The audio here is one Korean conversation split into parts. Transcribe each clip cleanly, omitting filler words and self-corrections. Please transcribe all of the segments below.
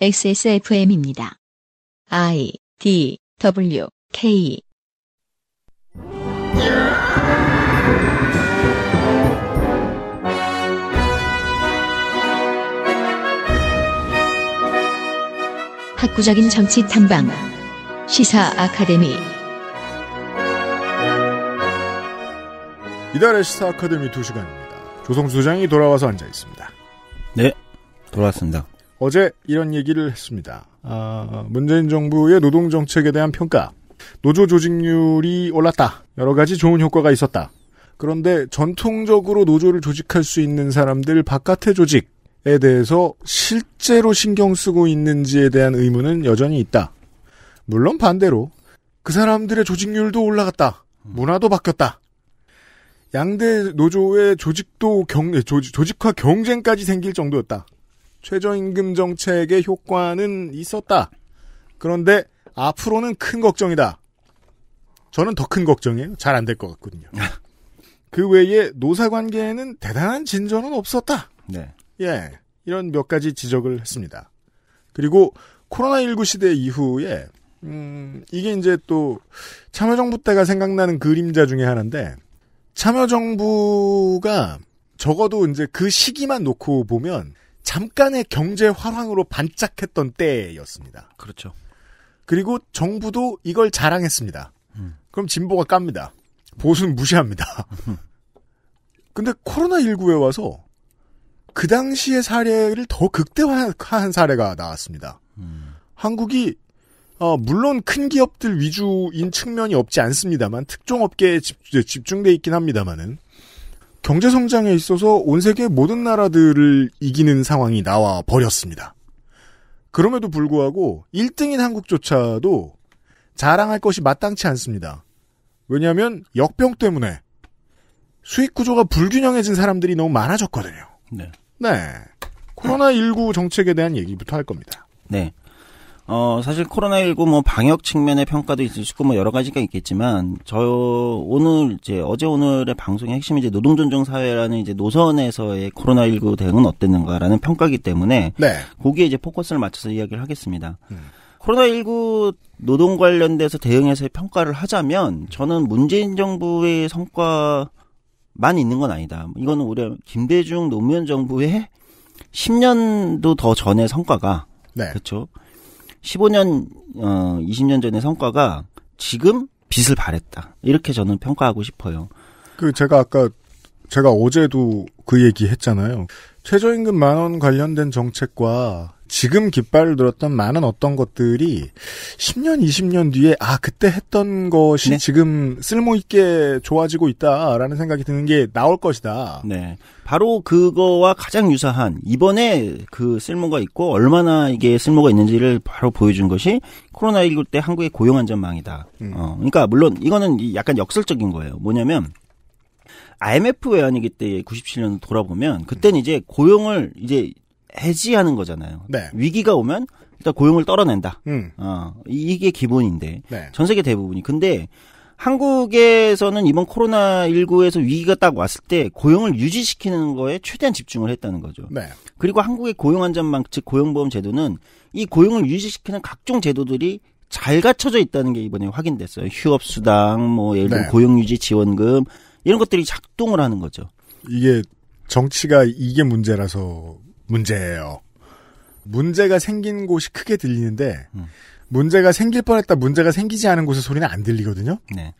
XSFM입니다. I, D, W, K. 학구적인 정치 탐방. 시사 아카데미. 이달의 시사 아카데미 2시간입니다. 조성수 소장이 돌아와서 앉아 있습니다. 네, 돌아왔습니다. 어제 이런 얘기를 했습니다. 문재인 정부의 노동정책에 대한 평가. 노조 조직률이 올랐다. 여러 가지 좋은 효과가 있었다. 그런데 전통적으로 노조를 조직할 수 있는 사람들 바깥의 조직에 대해서 실제로 신경 쓰고 있는지에 대한 의문은 여전히 있다. 물론 반대로 그 사람들의 조직률도 올라갔다. 문화도 바뀌었다. 양대 노조의 조직도 조직화 경쟁까지 생길 정도였다. 최저임금 정책의 효과는 있었다. 그런데 앞으로는 큰 걱정이다. 저는 더 큰 걱정이에요. 잘 안 될 것 같거든요. 그 외에 노사관계에는 대단한 진전은 없었다. 네. 예, 이런 몇 가지 지적을 했습니다. 그리고 코로나19 시대 이후에 이게 이제 또 참여정부 때가 생각나는 그림자 중에 하나인데 참여정부가 적어도 이제 그 시기만 놓고 보면 잠깐의 경제 활황으로 반짝했던 때였습니다. 그렇죠. 그리고 정부도 이걸 자랑했습니다. 그럼 진보가 깝니다. 보수는 무시합니다. 근데 코로나19에 와서 그 당시의 사례를 더 극대화한 사례가 나왔습니다. 한국이 물론 큰 기업들 위주인 측면이 없지 않습니다만 특종업계에 집중돼 있긴 합니다만은 경제 성장에 있어서 온 세계 모든 나라들을 이기는 상황이 나와 버렸습니다. 그럼에도 불구하고 1등인 한국조차도 자랑할 것이 마땅치 않습니다. 왜냐하면 역병 때문에 수익 구조가 불균형해진 사람들이 너무 많아졌거든요. 네. 네. 코로나19 정책에 대한 얘기부터 할 겁니다. 네. 사실 코로나19 방역 측면의 평가도 있을 수 있고 여러 가지가 있겠지만, 어제 오늘의 방송의 핵심이 이제 노동존중 사회라는 이제 노선에서의 코로나19 대응은 어땠는가라는 평가이기 때문에, 네. 거기에 이제 포커스를 맞춰서 이야기를 하겠습니다. 코로나19 노동 관련돼서 대응해서의 평가를 하자면, 저는 문재인 정부의 성과만 있는 건 아니다. 이거는 우리 김대중 노무현 정부의 10년도 더 전의 성과가, 네. 그렇죠. 15년, 20년 전의 성과가 지금 빛을 발했다. 이렇게 저는 평가하고 싶어요. 제가 어제도 그 얘기 했잖아요. 최저임금 10,000원 관련된 정책과 지금 깃발을 들었던 많은 어떤 것들이 10년, 20년 뒤에 그때 했던 것이 네. 지금 쓸모있게 좋아지고 있다라는 생각이 드는 게 나올 것이다. 네. 바로 그거와 가장 유사한 이번에 그 쓸모가 있고 얼마나 이게 쓸모가 있는지를 바로 보여준 것이 코로나19 때 한국의 고용 안전망이다. 그러니까 물론 이거는 약간 역설적인 거예요. 뭐냐면 IMF 외환위기 때 97년 돌아보면 그때는 이제 고용을 이제 해지하는 거잖아요. 네. 위기가 오면 일단 고용을 떨어낸다. 이게 기본인데 네. 전 세계 대부분이. 근데 한국에서는 이번 코로나19에서 위기가 딱 왔을 때 고용을 유지시키는 거에 최대한 집중을 했다는 거죠. 네. 그리고 한국의 고용안전망, 즉 고용보험 제도는 이 고용을 유지시키는 각종 제도들이 잘 갖춰져 있다는 게 이번에 확인됐어요. 휴업수당, 예를 들어 네. 고용유지 지원금 이런 것들이 작동을 하는 거죠. 이게 정치가 이게 문제라서 문제예요. 문제가 생긴 곳이 크게 들리는데 문제가 생길 뻔했다 문제가 생기지 않은 곳의 소리는 안 들리거든요. 네.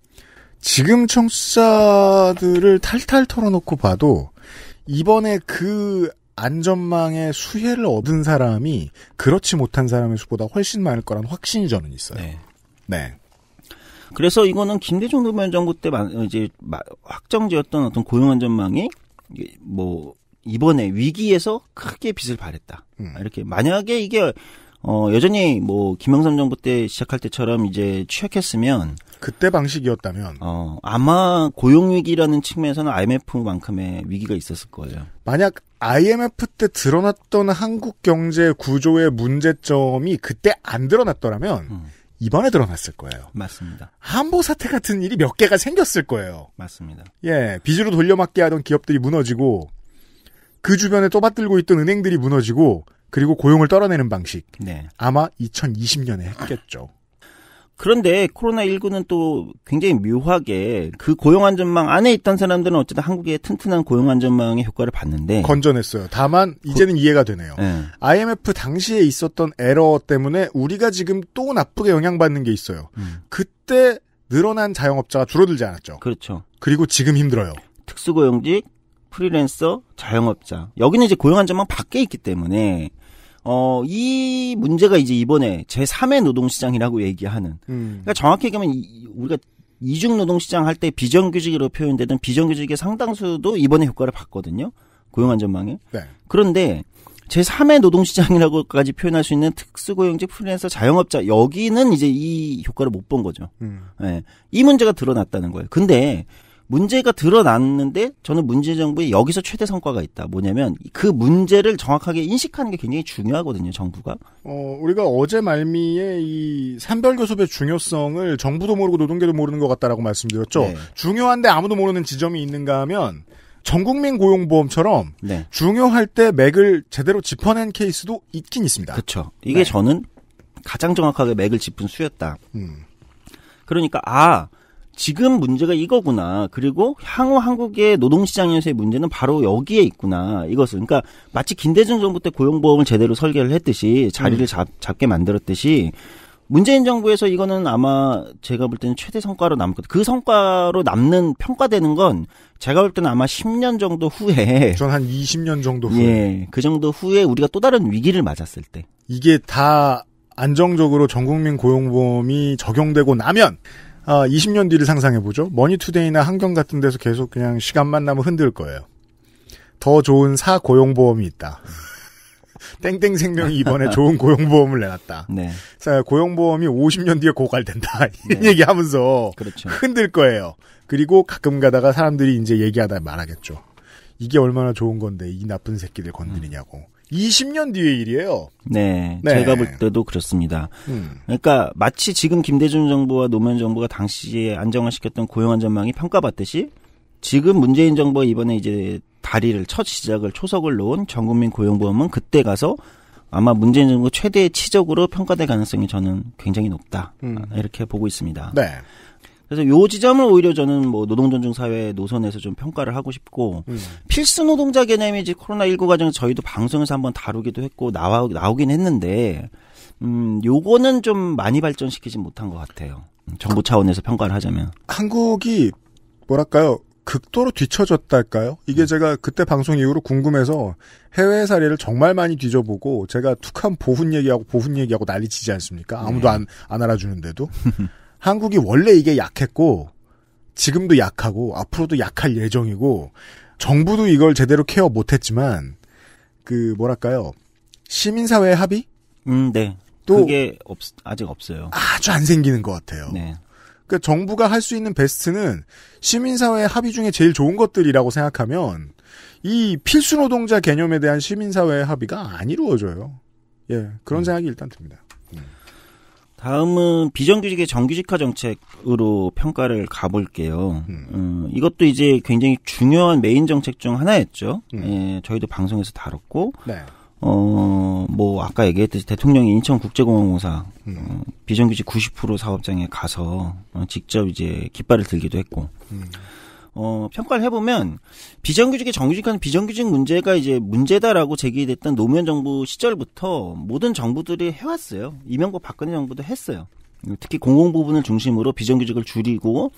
지금 청취자들을 탈탈 털어놓고 봐도 이번에 그 안전망의 수혜를 얻은 사람이 그렇지 못한 사람의 수보다 훨씬 많을 거란 확신이 저는 있어요. 네. 네. 그래서 이거는 김대중 노무현 정부 때 이제 확정지었던 어떤 고용안전망이 이번에 위기에서 크게 빛을 발했다. 이렇게 만약에 이게 여전히 김영삼 정부 때 시작할 때처럼 이제 취약했으면 그때 방식이었다면 아마 고용 위기라는 측면에서는 IMF만큼의 위기가 있었을 거예요. 만약 IMF 때 드러났던 한국 경제 구조의 문제점이 그때 안 드러났더라면 이번에 드러났을 거예요. 맞습니다. 한보 사태 같은 일이 몇 개가 생겼을 거예요. 맞습니다. 예, 빚으로 돌려막기 하던 기업들이 무너지고 그 주변에 떠받들고 있던 은행들이 무너지고 그리고 고용을 떨어내는 방식. 네. 아마 2020년에 했겠죠. 그런데 코로나19는 또 굉장히 묘하게 그 고용안전망 안에 있던 사람들은 어쨌든 한국의 튼튼한 고용안전망의 효과를 봤는데 건전했어요. 다만 이제는 이해가 되네요. 네. IMF 당시에 있었던 에러 때문에 우리가 지금 또 나쁘게 영향받는 게 있어요. 그때 늘어난 자영업자가 줄어들지 않았죠. 그렇죠. 그리고 지금 힘들어요. 특수고용직, 프리랜서, 자영업자. 여기는 이제 고용안전망 밖에 있기 때문에 이 문제가 이제 이번에 제3의 노동시장이라고 얘기하는. 그러니까 정확히 얘기하면 우리가 이중 노동시장 할 때 비정규직으로 표현되던 비정규직의 상당수도 이번에 효과를 봤거든요. 고용안전망에. 네. 그런데 제3의 노동시장이라고까지 표현할 수 있는 특수고용직, 프리랜서, 자영업자 여기는 이제 이 효과를 못 본 거죠. 네. 이 문제가 드러났다는 거예요. 근데 문제가 드러났는데 저는 문재인 정부의 여기서 최대 성과가 있다. 뭐냐면 그 문제를 정확하게 인식하는 게 굉장히 중요하거든요. 정부가. 우리가 어제 말미에 이 산별교섭의 중요성을 정부도 모르고 노동계도 모르는 것 같다라고 말씀드렸죠. 네. 중요한데 아무도 모르는 지점이 있는가 하면 전국민 고용보험처럼 네. 중요할 때 맥을 제대로 짚어낸 케이스도 있긴 있습니다. 그렇죠. 이게 네. 저는 가장 정확하게 맥을 짚은 수였다. 그러니까 지금 문제가 이거구나. 그리고 향후 한국의 노동시장에서의 문제는 바로 여기에 있구나. 이것을. 그러니까 마치 김대중 정부 때 고용보험을 제대로 설계를 했듯이 자리를 잡게 만들었듯이 문재인 정부에서 이거는 아마 제가 볼 때는 최대 성과로 남을 것 같아요. 그 성과로 남는 평가되는 건 제가 볼 때는 아마 10년 정도 후에 전 한 20년 정도 후에 예, 그 정도 후에 우리가 또 다른 위기를 맞았을 때 이게 다 안정적으로 전국민 고용보험이 적용되고 나면 20년 뒤를 상상해보죠. 머니투데이나 한경 같은 데서 계속 그냥 시간만 나면 흔들 거예요. 더 좋은 사고용보험이 있다. 땡땡생명이 이번에 좋은 고용보험을 내놨다. 네. 고용보험이 50년 뒤에 고갈된다. 이런 네. 얘기하면서 그렇죠. 흔들 거예요. 그리고 가끔 가다가 사람들이 이제 얘기하다 말하겠죠. 이게 얼마나 좋은 건데 이 나쁜 새끼들 건드리냐고. 20년 뒤의 일이에요. 네, 네. 제가 볼 때도 그렇습니다. 그러니까 마치 지금 김대중 정부와 노무현 정부가 당시에 안정화시켰던 고용안전망이 평가받듯이 지금 문재인 정부가 이번에 이제 다리를 첫 시작을 초석을 놓은 전국민 고용보험은 그때 가서 아마 문재인 정부 최대의 치적으로 평가될 가능성이 저는 굉장히 높다. 이렇게 보고 있습니다. 네. 그래서 요 지점을 오히려 저는 뭐 노동존중사회 노선에서 좀 평가를 하고 싶고 필수 노동자 개념이 이제 코로나19 과정에서 저희도 방송에서 한번 다루기도 했고 나오긴 했는데 요거는 좀 많이 발전시키지 못한 것 같아요. 정부 차원에서 평가를 하자면. 한국이 뭐랄까요? 극도로 뒤처졌달까요? 이게 제가 그때 방송 이후로 궁금해서 해외 사례를 정말 많이 뒤져보고 제가 툭한 보훈 얘기하고 난리치지 않습니까? 아무도 안 알아주는데도. 한국이 원래 이게 약했고 지금도 약하고 앞으로도 약할 예정이고 정부도 이걸 제대로 케어 못했지만 그 뭐랄까요? 시민사회의 합의? 네. 또 그게 아직 없어요. 아주 안 생기는 것 같아요. 네. 그러니까 정부가 할 수 있는 베스트는 시민사회의 합의 중에 제일 좋은 것들이라고 생각하면 이 필수 노동자 개념에 대한 시민사회의 합의가 안 이루어져요. 예, 그런 생각이 일단 듭니다. 다음은 비정규직의 정규직화 정책으로 평가를 가볼게요. 이것도 이제 굉장히 중요한 메인 정책 중 하나였죠. 예, 저희도 방송에서 다뤘고, 네. 뭐 아까 얘기했듯이 대통령이 인천국제공항공사 비정규직 90% 사업장에 가서 직접 이제 깃발을 들기도 했고, 평가를 해보면 비정규직의 정규직화는 비정규직 문제가 이제 문제다라고 제기됐던 노무현 정부 시절부터 모든 정부들이 해왔어요. 이명박 박근혜 정부도 했어요. 특히 공공 부분을 중심으로 비정규직을 줄이고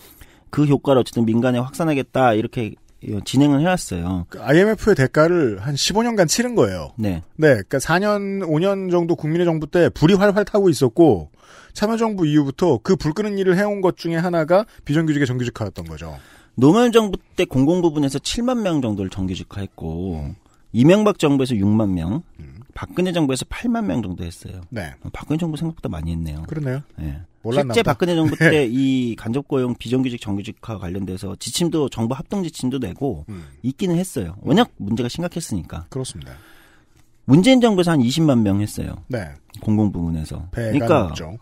그 효과를 어쨌든 민간에 확산하겠다 이렇게 진행을 해왔어요. IMF의 대가를 한 15년간 치른 거예요. 네. 네, 그러니까 4년, 5년 정도 국민의 정부 때 불이 활활 타고 있었고 참여정부 이후부터 그 불 끄는 일을 해온 것 중에 하나가 비정규직의 정규직화였던 거죠. 노무현 정부 때 공공 부분에서 7만 명 정도를 정규직화했고 이명박 정부에서 6만 명, 박근혜 정부에서 8만 명 정도 했어요. 네. 박근혜 정부 생각보다 많이 했네요. 그러네요. 네. 몰랐나 실제 보다. 박근혜 정부 때 이 간접고용 비정규직 정규직화 관련돼서 지침도 정부 합동 지침도 내고 있기는 했어요. 워낙 문제가 심각했으니까. 그렇습니다. 문재인 정부에서 한 20만 명 했어요. 네. 공공 부문에서. 배가 그러니까 높죠.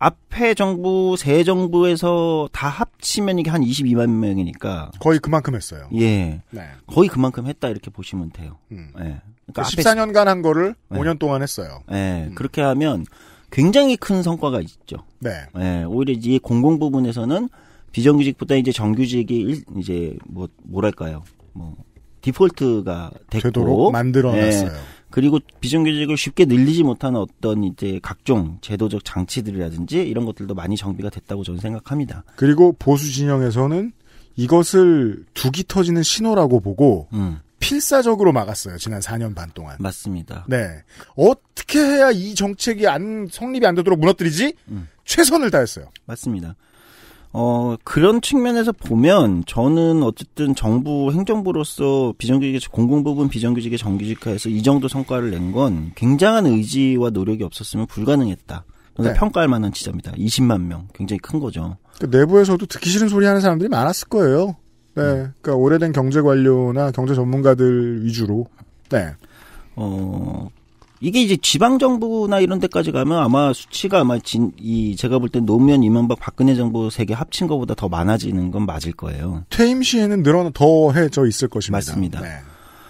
앞에 정부 새 정부에서 다 합치면 이게 한 22만 명이니까 거의 그만큼 했어요. 예, 네. 거의 그만큼 했다 이렇게 보시면 돼요. 예, 그러니까 14년간 한 거를 5년 동안 했어요. 예, 그렇게 하면 굉장히 큰 성과가 있죠. 네. 예, 오히려 이 공공 부분에서는 비정규직보다 이제 정규직이 이제 뭐랄까요, 디폴트가 됐고 되도록 만들어놨어요. 예, 그리고 비정규직을 쉽게 늘리지 못하는 어떤 이제 각종 제도적 장치들이라든지 이런 것들도 많이 정비가 됐다고 저는 생각합니다. 그리고 보수 진영에서는 이것을 두기 터지는 신호라고 보고 필사적으로 막았어요. 지난 4년 반 동안. 맞습니다. 네. 어떻게 해야 이 정책이 성립이 안 되도록 무너뜨리지? 최선을 다했어요. 맞습니다. 그런 측면에서 보면 저는 어쨌든 정부 행정부로서 비정규직 공공부문 비정규직의 정규직화해서 이 정도 성과를 낸 건 굉장한 의지와 노력이 없었으면 불가능했다. 그래서 네. 평가할 만한 지점이다. 20만 명 굉장히 큰 거죠. 그러니까 내부에서도 듣기 싫은 소리 하는 사람들이 많았을 거예요. 네. 그러니까 오래된 경제 관료나 경제 전문가들 위주로. 네. 이게 이제 지방정부나 이런 데까지 가면 아마 수치가 아마 제가 볼 때 노무현, 이명박, 박근혜 정부 세 개 합친 것보다 더 많아지는 건 맞을 거예요. 퇴임 시에는 더해져 있을 것입니다. 맞습니다. 네.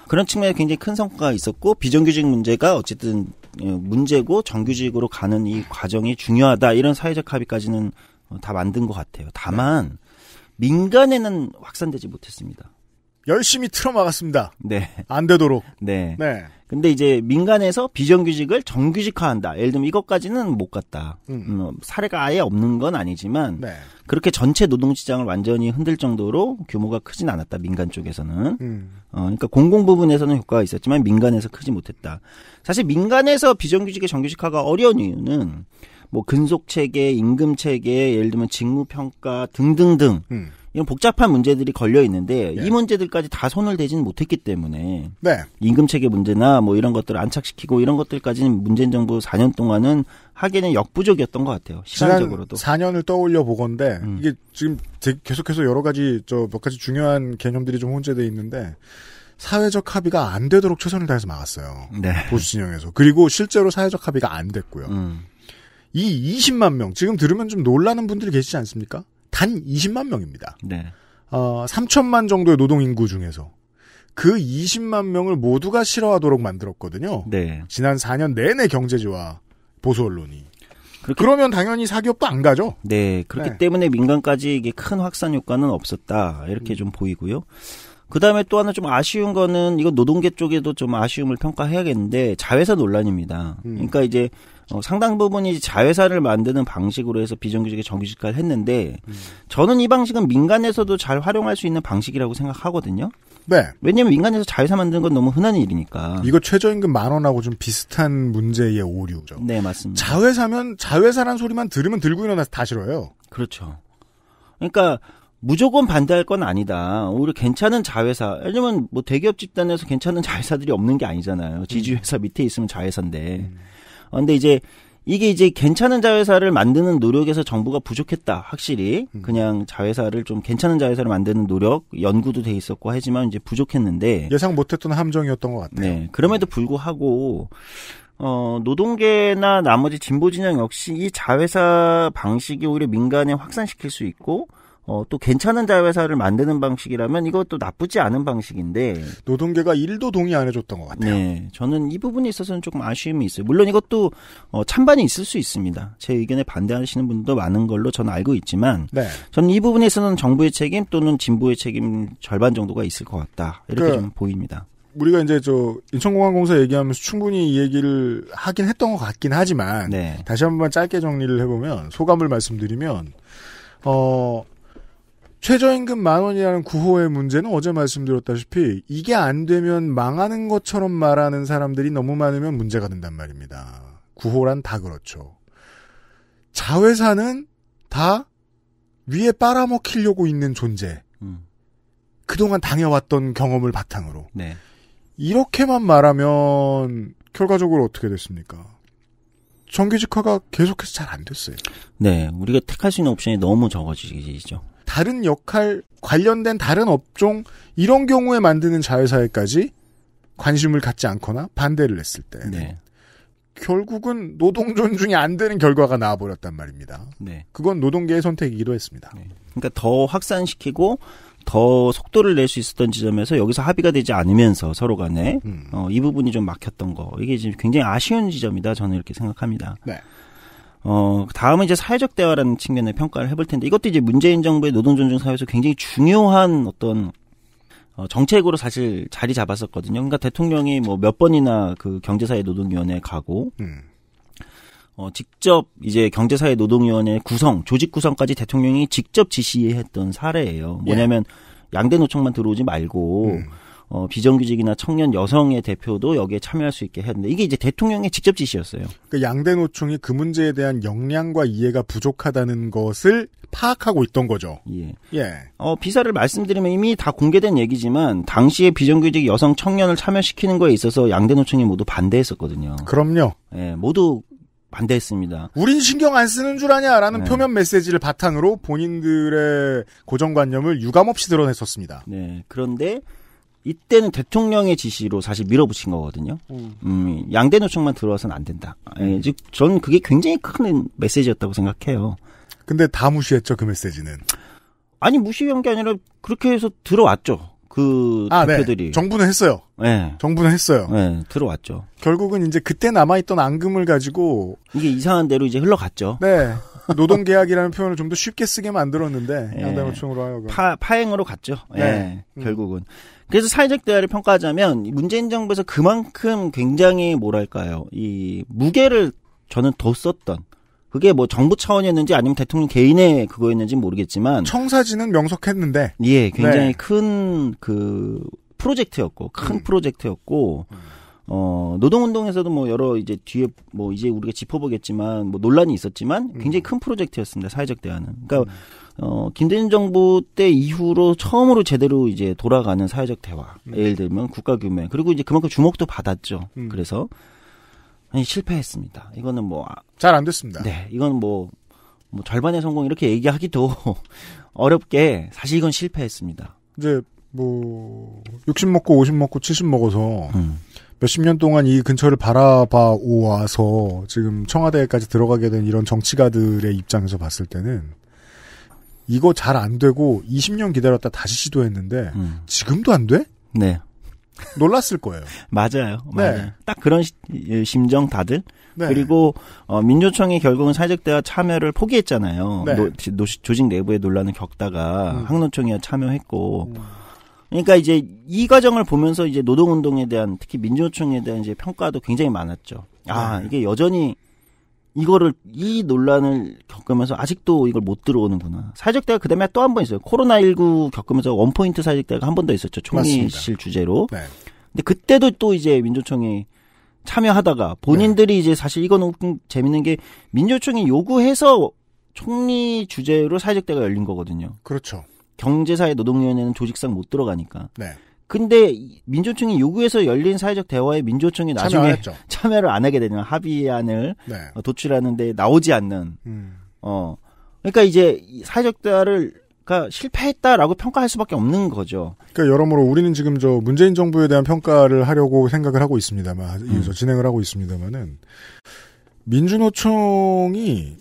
그런 측면에 굉장히 큰 성과가 있었고, 비정규직 문제가 어쨌든 문제고 정규직으로 가는 이 과정이 중요하다. 이런 사회적 합의까지는 다 만든 것 같아요. 다만, 민간에는 확산되지 못했습니다. 열심히 틀어막았습니다. 네. 안 되도록. 네. 네. 근데 이제 민간에서 비정규직을 정규직화한다. 예를 들면 이것까지는 못 갔다. 사례가 아예 없는 건 아니지만 네. 그렇게 전체 노동시장을 완전히 흔들 정도로 규모가 크진 않았다. 민간 쪽에서는. 그러니까 공공 부분에서는 효과가 있었지만 민간에서 크지 못했다. 사실 민간에서 비정규직의 정규직화가 어려운 이유는 근속체계, 임금체계, 예를 들면 직무평가 등등등 이런 복잡한 문제들이 걸려 있는데 네. 이 문제들까지 다 손을 대지는 못했기 때문에 네. 임금체계 문제나 이런 것들을 안착시키고 이런 것들까지는 문재인 정부 4년 동안은 하기에는 역부족이었던 것 같아요. 시간적으로도. 지난 4년을 떠올려 보건데 이게 지금 계속해서 여러 가지 몇 가지 중요한 개념들이 좀 혼재돼 있는데 사회적 합의가 안 되도록 최선을 다해서 막았어요. 네. 보수 진영에서. 그리고 실제로 사회적 합의가 안 됐고요. 이 20만 명 지금 들으면 좀 놀라는 분들이 계시지 않습니까? 단 20만 명입니다. 네. 3천만 정도의 노동인구 중에서 그 20만 명을 모두가 싫어하도록 만들었거든요. 네. 지난 4년 내내 경제지와 보수 언론이. 그러면 당연히 사기업도 안 가죠. 네. 그렇기 네. 때문에 민간까지 이게 큰 확산 효과는 없었다. 이렇게 좀 보이고요. 그 다음에 또 하나 좀 아쉬운 거는 이건 노동계 쪽에도 좀 아쉬움을 평가해야겠는데 자회사 논란입니다. 그러니까 이제 상당 부분이 자회사를 만드는 방식으로 해서 비정규직의 정규직화를 했는데 저는 이 방식은 민간에서도 잘 활용할 수 있는 방식이라고 생각하거든요. 네. 왜냐하면 민간에서 자회사 만드는 건 너무 흔한 일이니까. 이거 최저임금 10,000원하고 좀 비슷한 문제의 오류죠. 네, 맞습니다. 자회사면 자회사란 소리만 들으면 들고 일어나서 다 싫어요. 그렇죠. 그러니까 무조건 반대할 건 아니다. 오히려 괜찮은 자회사. 예를 들면 대기업 집단에서 괜찮은 자회사들이 없는 게 아니잖아요. 지주회사 밑에 있으면 자회사인데. 근데 이게 괜찮은 자회사를 만드는 노력에서 정부가 부족했다. 확실히. 그냥 자회사를 좀 괜찮은 자회사를 만드는 노력, 연구도 돼 있었고 하지만 이제 부족했는데. 예상 못했던 함정이었던 것 같아요. 네. 그럼에도 불구하고, 노동계나 나머지 진보 진영 역시 이 자회사 방식이 오히려 민간에 확산시킬 수 있고, 또 괜찮은 자회사를 만드는 방식이라면 이것도 나쁘지 않은 방식인데 노동계가 1도 동의 안 해줬던 것 같아요. 네, 저는 이 부분에 있어서는 조금 아쉬움이 있어요. 물론 이것도 찬반이 있을 수 있습니다. 제 의견에 반대하시는 분도 많은 걸로 저는 알고 있지만 네. 저는 이 부분에 있어서는 정부의 책임 또는 진보의 책임 절반 정도가 있을 것 같다. 이렇게 좀 보입니다. 우리가 이제 인천공항공사 얘기하면서 충분히 이 얘기를 하긴 했던 것 같긴 하지만 네. 다시 한번 짧게 정리를 해보면 소감을 말씀드리면 최저임금 10,000원이라는 구호의 문제는 어제 말씀드렸다시피 이게 안 되면 망하는 것처럼 말하는 사람들이 너무 많으면 문제가 된단 말입니다. 구호란 다 그렇죠. 자회사는 다 위에 빨아먹히려고 있는 존재. 그동안 당해왔던 경험을 바탕으로. 네. 이렇게만 말하면 결과적으로 어떻게 됐습니까? 정규직화가 계속해서 잘 안 됐어요. 네, 우리가 택할 수 있는 옵션이 너무 적어지죠. 다른 역할, 관련된 다른 업종 이런 경우에 만드는 자회사에까지 관심을 갖지 않거나 반대를 했을 때 네. 결국은 노동 존중이 안 되는 결과가 나와버렸단 말입니다. 네. 그건 노동계의 선택이기도 했습니다. 네. 그러니까 더 확산시키고 더 속도를 낼 수 있었던 지점에서 여기서 합의가 되지 않으면서 서로 간에 이 부분이 좀 막혔던 거. 이게 지금 굉장히 아쉬운 지점이다. 저는 이렇게 생각합니다. 네. 다음은 이제 사회적 대화라는 측면의 평가를 해볼 텐데 이것도 이제 문재인 정부의 노동 존중 사회에서 굉장히 중요한 어떤 정책으로 사실 자리 잡았었거든요. 그러니까 대통령이 뭐 몇 번이나 그 경제사회 노동위원회에 가고 직접 이제 경제사회 노동위원회 구성, 조직 구성까지 대통령이 직접 지시했던 사례예요. 뭐냐면 양대 노총만 들어오지 말고 비정규직이나 청년 여성의 대표도 여기에 참여할 수 있게 해야 되는데 이게 이제 대통령의 직접 지시였어요. 그 양대 노총이 그 문제에 대한 역량과 이해가 부족하다는 것을 파악하고 있던 거죠. 예. 예. 비사를 말씀드리면 이미 다 공개된 얘기지만 당시에 비정규직 여성 청년을 참여시키는 거에 있어서 양대 노총이 모두 반대했었거든요. 그럼요. 예, 모두 반대했습니다. 우린 신경 안 쓰는 줄 아냐라는 표면 메시지를 바탕으로 본인들의 고정관념을 유감없이 드러냈었습니다. 네. 그런데 이때는 대통령의 지시로 사실 밀어붙인 거거든요. 양대 노총만 들어와서는 안 된다. 즉 저는 그게 굉장히 큰 메시지였다고 생각해요. 근데 다 무시했죠, 그 메시지는. 아니, 무시한 게 아니라 그렇게 해서 들어왔죠. 그 대표들이. 네. 정부는 했어요. 네. 정부는 했어요. 네, 들어왔죠. 결국은 이제 그때 남아있던 앙금을 가지고 이게 이상한 대로 이제 흘러갔죠. 네. 노동계약이라는 표현을 좀 더 쉽게 쓰게 만들었는데 네. 양대노총으로 하여금 파행으로 갔죠. 네. 결국은. 그래서 사회적 대화를 평가하자면 문재인 정부에서 그만큼 굉장히 뭐랄까요. 이 무게를 저는 더 썼던 그게 뭐 정부 차원이었는지 아니면 대통령 개인의 그거였는지 모르겠지만 청사진은 명석했는데 예, 굉장히 큰 그 프로젝트였고 큰 프로젝트였고 노동운동에서도 뭐 여러 이제 뒤에 뭐 이제 우리가 짚어보겠지만 뭐 논란이 있었지만 굉장히 큰 프로젝트였습니다. 사회적 대화는. 그러니까 김대중 정부 때 이후로 처음으로 제대로 이제 돌아가는 사회적 대화. 예를 들면 국가 규모 그리고 이제 그만큼 주목도 받았죠. 그래서 아니 실패했습니다. 이거는 뭐 잘 안 됐습니다. 네, 이건 뭐 절반의 성공 이렇게 얘기하기도 어렵게 사실 이건 실패했습니다. 이제 뭐 60 먹고 50 먹고 70 먹어서 몇십 년 동안 이 근처를 바라봐 오와서 지금 청와대까지 들어가게 된 이런 정치가들의 입장에서 봤을 때는 이거 잘 안 되고 20년 기다렸다 다시 시도했는데 지금도 안 돼? 네. 놀랐을 거예요. 맞아요. 네. 딱 그런 심정 다들. 네. 그리고 민주총이 결국은 사회적 대화 참여를 포기했잖아요. 네. 조직 내부의 논란을 겪다가 항노총이 참여했고. 그러니까 이제 이 과정을 보면서 이제 노동운동에 대한 특히 민주노총에 대한 이제 평가도 굉장히 많았죠. 아, 이게 여전히 이 논란을 겪으면서 아직도 이걸 못 들어오는구나. 사회적 대화 그다음에 또 한 번 있어요. 코로나19 겪으면서 원포인트 사회적 대화가 한 번 더 있었죠. 총리실 주제로. 네. 근데 그때도 또 이제 민주총이 참여하다가 본인들이 이제 사실 이거는 재밌는 게 민주총이 요구해서 총리 주제로 사회적 대화가 열린 거거든요. 그렇죠. 경제사회 노동위원회는 조직상 못 들어가니까. 네. 근데 민주총이 요구해서 열린 사회적 대화에 민주총이 나중에 참여를 안 하게 되면 합의안을 네. 도출하는데 나오지 않는. 그러니까 이제 사회적 대화를 실패했다라고 평가할 수밖에 없는 거죠. 그러니까 여러모로 우리는 지금 문재인 정부에 대한 평가를 하려고 생각을 하고 있습니다만, 진행을 하고 있습니다만은 민주노총이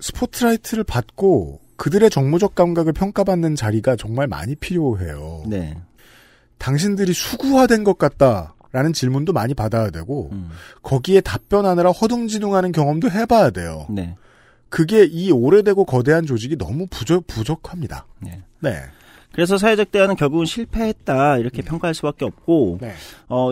스포트라이트를 받고 그들의 정무적 감각을 평가받는 자리가 정말 많이 필요해요. 네. 당신들이 수구화된 것 같다라는 질문도 많이 받아야 되고 거기에 답변하느라 허둥지둥하는 경험도 해봐야 돼요. 네. 그게 이 오래되고 거대한 조직이 너무 부족합니다. 네. 네. 그래서 사회적 대화는 결국은 실패했다 이렇게 평가할 수밖에 없고 네.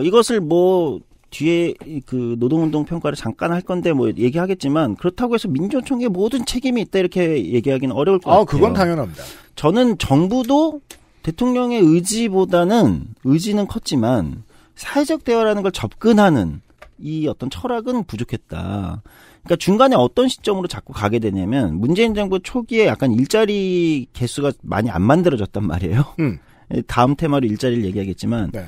이것을 뭐 뒤에 그 노동운동 평가를 잠깐 할 건데 뭐 얘기하겠지만 그렇다고 해서 민주노총의 모든 책임이 있다 이렇게 얘기하기는 어려울 것 같아요. 그건 당연합니다. 저는 정부도 대통령의 의지는 컸지만 사회적 대화라는 걸 접근하는 이 어떤 철학은 부족했다. 그러니까 중간에 어떤 시점으로 자꾸 가게 되냐면 문재인 정부 초기에 약간 일자리 개수가 많이 안 만들어졌단 말이에요. 다음 테마로 일자리를 얘기하겠지만 네.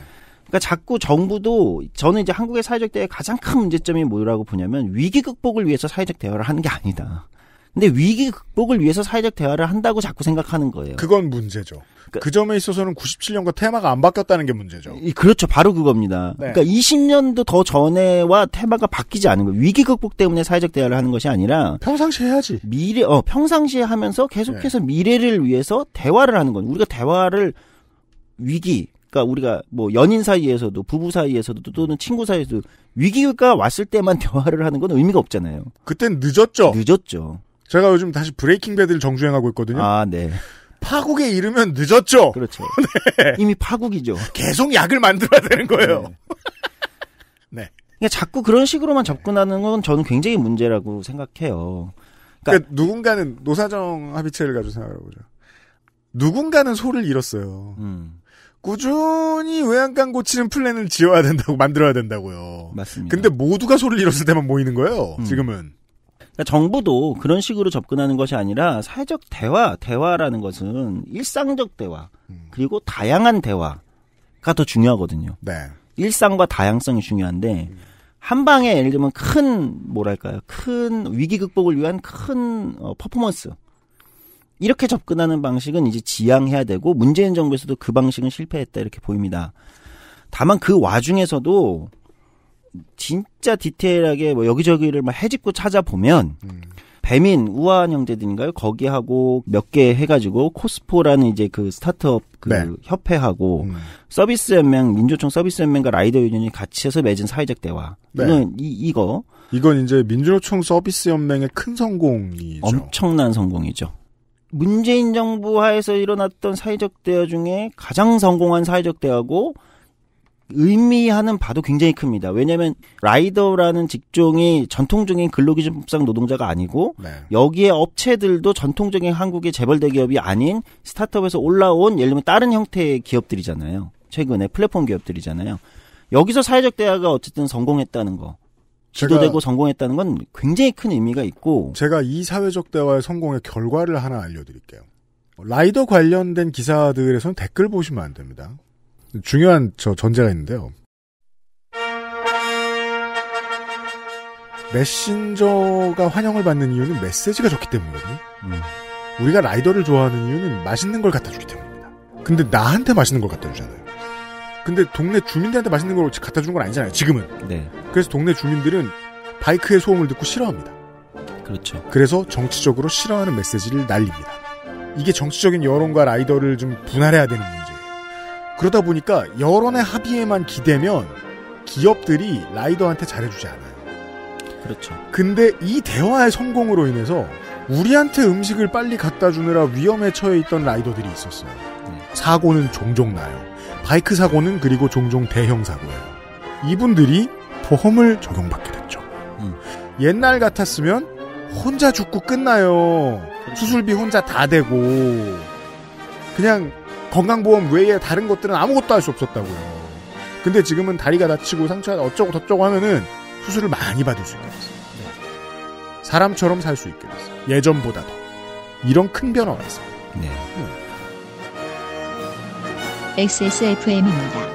그러니까 자꾸 정부도 저는 이제 한국의 사회적 대화의 가장 큰 문제점이 뭐라고 보냐면 위기 극복을 위해서 사회적 대화를 하는 게 아니다. 근데 위기 극복을 위해서 사회적 대화를 한다고 자꾸 생각하는 거예요. 그건 문제죠. 그 점에 있어서는 97년과 테마가 안 바뀌었다는 게 문제죠. 그렇죠. 바로 그겁니다. 네. 그러니까 20년도 더 전에와 테마가 바뀌지 않은 거예요. 위기 극복 때문에 사회적 대화를 하는 것이 아니라 평상시에 해야지. 평상시에 하면서 계속해서 미래를 위해서 대화를 하는 거예요. 우리가 대화를 그러니까 우리가 뭐 연인 사이에서도 부부 사이에서도 또는 친구 사이에서도 위기가 왔을 때만 대화를 하는 건 의미가 없잖아요. 그땐 늦었죠. 제가 요즘 다시 브레이킹 배드를 정주행하고 있거든요. 아, 네. 파국에 이르면 늦었죠. 그렇죠. 네. 이미 파국이죠. 계속 약을 만들어야 되는 거예요. 네. 그러니까 자꾸 그런 식으로만 접근하는 건 저는 굉장히 문제라고 생각해요. 그러니까 누군가는 노사정 합의체를 가지고 생각해보죠. 누군가는 소를 잃었어요. 꾸준히 외양간 고치는 플랜을 지어야 된다고, 만들어야 된다고요. 맞습니다. 근데 모두가 소를 잃었을 때만 모이는 거예요, 지금은. 그러니까 정부도 그런 식으로 접근하는 것이 아니라 사회적 대화라는 것은 일상적 대화, 그리고 다양한 대화가 더 중요하거든요. 네. 일상과 다양성이 중요한데, 한 방에 예를 들면 큰 위기 극복을 위한 큰 퍼포먼스. 이렇게 접근하는 방식은 이제 지양해야 되고, 문재인 정부에서도 그 방식은 실패했다 이렇게 보입니다. 다만 그 와중에서도 진짜 디테일하게 뭐 여기저기를 막 헤집고 찾아보면 배민 우아한 형제들인가요? 거기하고 몇 개 해가지고 코스포라는 이제 그 스타트업 협회하고 서비스 연맹 민주노총 서비스 연맹과 라이더 유니언이 같이 해서 맺은 사회적 대화. 네. 이건 이제 민주노총 서비스 연맹의 큰 성공이죠. 엄청난 성공이죠. 문재인 정부 하에서 일어났던 사회적 대화 중에 가장 성공한 사회적 대화고 의미하는 바도 굉장히 큽니다. 왜냐하면 라이더라는 직종이 전통적인 근로기준법상 노동자가 아니고 여기에 업체들도 전통적인 한국의 재벌 대기업이 아닌 스타트업에서 올라온 예를 들면 다른 형태의 기업들이잖아요. 최근에 플랫폼 기업들이잖아요. 여기서 사회적 대화가 어쨌든 성공했다는 거. 지도되고 성공했다는 건 굉장히 큰 의미가 있고 제가 이 사회적 대화의 성공의 결과를 하나 알려드릴게요. 라이더 관련된 기사들에서는 댓글 보시면 안 됩니다. 중요한 전제가 있는데요. 메신저가 환영을 받는 이유는 메시지가 좋기 때문이거든요. 우리가 라이더를 좋아하는 이유는 맛있는 걸 갖다 주기 때문입니다. 근데 나한테 맛있는 걸 갖다 주잖아요. 근데 동네 주민들한테 맛있는 걸 갖다 주는 건 아니잖아요, 지금은. 네. 그래서 동네 주민들은 바이크의 소음을 듣고 싫어합니다. 그렇죠. 그래서 정치적으로 싫어하는 메시지를 날립니다. 이게 정치적인 여론과 라이더를 좀 분할해야 되는 문제예요. 그러다 보니까 여론의 합의에만 기대면 기업들이 라이더한테 잘해주지 않아요. 그렇죠. 근데 이 대화의 성공으로 인해서 우리한테 음식을 빨리 갖다 주느라 위험에 처해 있던 라이더들이 있었어요. 사고는 종종 나요. 바이크 사고는 그리고 종종 대형 사고예요. 이분들이 보험을 적용받게 됐죠. 옛날 같았으면 혼자 죽고 끝나요. 수술비 혼자 다 되고 그냥 건강보험 외에 다른 것들은 아무것도 할 수 없었다고요. 근데 지금은 다리가 다치고 상처가 어쩌고 저쩌고 하면은 수술을 많이 받을 수 있게 됐어요. 사람처럼 살 수 있게 됐어요. 예전보다도. 이런 큰 변화가 있습니다. 네. XSFM입니다.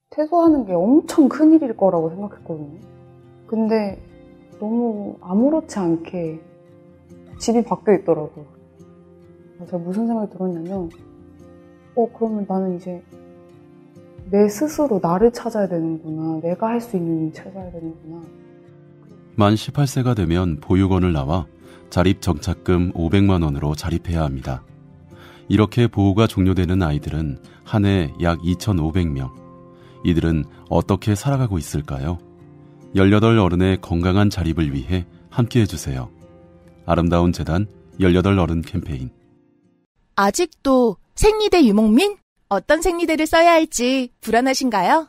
퇴소하는 게 엄청 큰일일 거라고 생각했거든요. 근데 너무 아무렇지 않게 집이 바뀌어 있더라고요. 제가 무슨 생각이 들었냐면 그러면 나는 이제 내 스스로 나를 찾아야 되는구나. 내가 할 수 있는 일 찾아야 되는구나. 만 18세가 되면 보육원을 나와 자립정착금 500만 원으로 자립해야 합니다. 이렇게 보호가 종료되는 아이들은 한 해 약 2,500명. 이들은 어떻게 살아가고 있을까요? 18 어른의 건강한 자립을 위해 함께해 주세요. 아름다운 재단 18 어른 캠페인. 아직도 생리대 유목민? 어떤 생리대를 써야 할지 불안하신가요?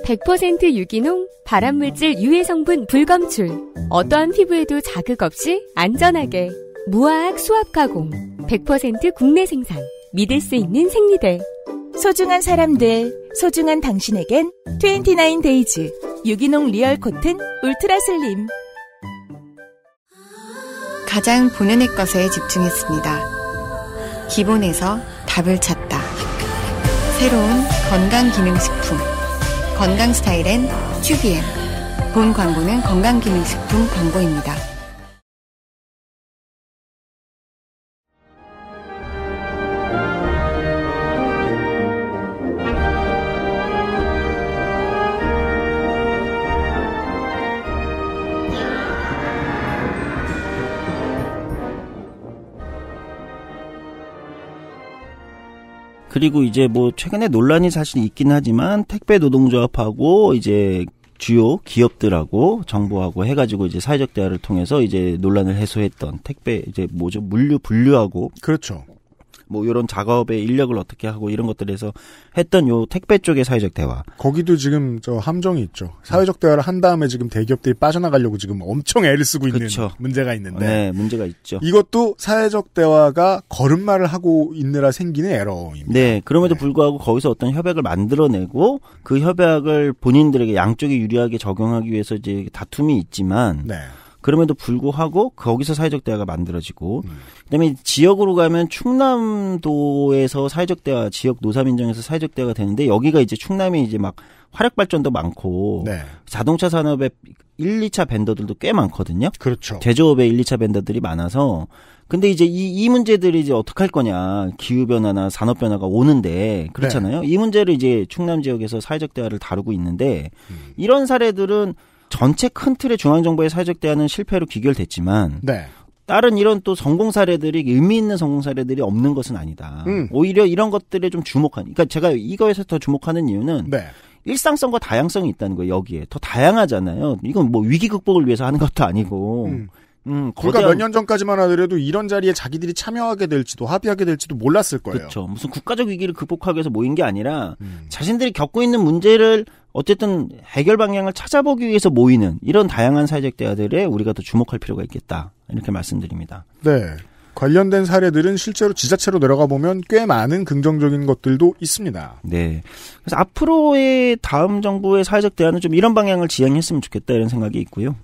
100% 유기농, 발암물질 유해 성분 불검출. 어떠한 피부에도 자극 없이 안전하게. 무화학 수압 가공. 100% 국내 생산. 믿을 수 있는 생리대. 소중한 사람들, 소중한 당신에겐 29데이즈 유기농 리얼 코튼 울트라 슬림. 가장 본연의 것에 집중했습니다. 기본에서 답을 찾다. 새로운 건강기능식품. 건강스타일엔 튜비엠. 본 광고는 건강기능식품 광고입니다. 그리고 이제 뭐 최근에 논란이 사실 있긴 하지만 택배 노동조합하고 이제 주요 기업들하고 정부하고 해가지고 이제 사회적 대화를 통해서 이제 논란을 해소했던 택배 이제 뭐죠 물류 분류하고 그렇죠. 뭐 이런 작업의 인력을 어떻게 하고 이런 것들에서 했던 요 택배 쪽의 사회적 대화. 거기도 지금 저 함정이 있죠. 사회적 대화를 한 다음에 지금 대기업들이 빠져나가려고 지금 엄청 애를 쓰고 있는 그쵸. 문제가 있는데. 네, 문제가 있죠. 이것도 사회적 대화가 걸음마를 하고 있느라 생기는 에러입니다. 네, 그럼에도 불구하고 거기서 어떤 협약을 만들어내고 그 협약을 본인들에게 양쪽이 유리하게 적용하기 위해서 이제 다툼이 있지만. 네. 그럼에도 불구하고 거기서 사회적 대화가 만들어지고 그다음에 지역으로 가면 충남도에서 사회적 대화 지역 노사민정에서 사회적 대화가 되는데 여기가 이제 충남이 이제 막 화력 발전도 많고 네. 자동차 산업의 1, 2차 벤더들도 꽤 많거든요. 그렇죠. 제조업의 1, 2차 벤더들이 많아서 근데 이제 이 문제들이 이제 어떻게 할 거냐. 기후변화나 산업변화가 오는데 그렇잖아요. 네. 이 문제를 이제 충남 지역에서 사회적 대화를 다루고 있는데 이런 사례들은 전체 큰 틀의 중앙정부의 사회적 대화는 실패로 귀결됐지만 네. 다른 이런 또 성공 사례들이 의미 있는 성공 사례들이 없는 것은 아니다. 오히려 이런 것들에 좀 주목하는. 그러니까 제가 이거에서 더 주목하는 이유는 네. 일상성과 다양성이 있다는 거예요. 여기에 더 다양하잖아요. 이건 뭐 위기 극복을 위해서 하는 것도 아니고. 불과 몇 년 전까지만 하더라도 이런 자리에 자기들이 참여하게 될지도 합의하게 될지도 몰랐을 거예요. 그렇죠. 무슨 국가적 위기를 극복하기 위해서 모인 게 아니라 자신들이 겪고 있는 문제를 어쨌든 해결 방향을 찾아보기 위해서 모이는 이런 다양한 사회적 대화들에 우리가 더 주목할 필요가 있겠다. 이렇게 말씀드립니다. 네. 관련된 사례들은 실제로 지자체로 내려가 보면 꽤 많은 긍정적인 것들도 있습니다. 네. 그래서 앞으로의 다음 정부의 사회적 대화는 좀 이런 방향을 지향했으면 좋겠다 이런 생각이 있고요.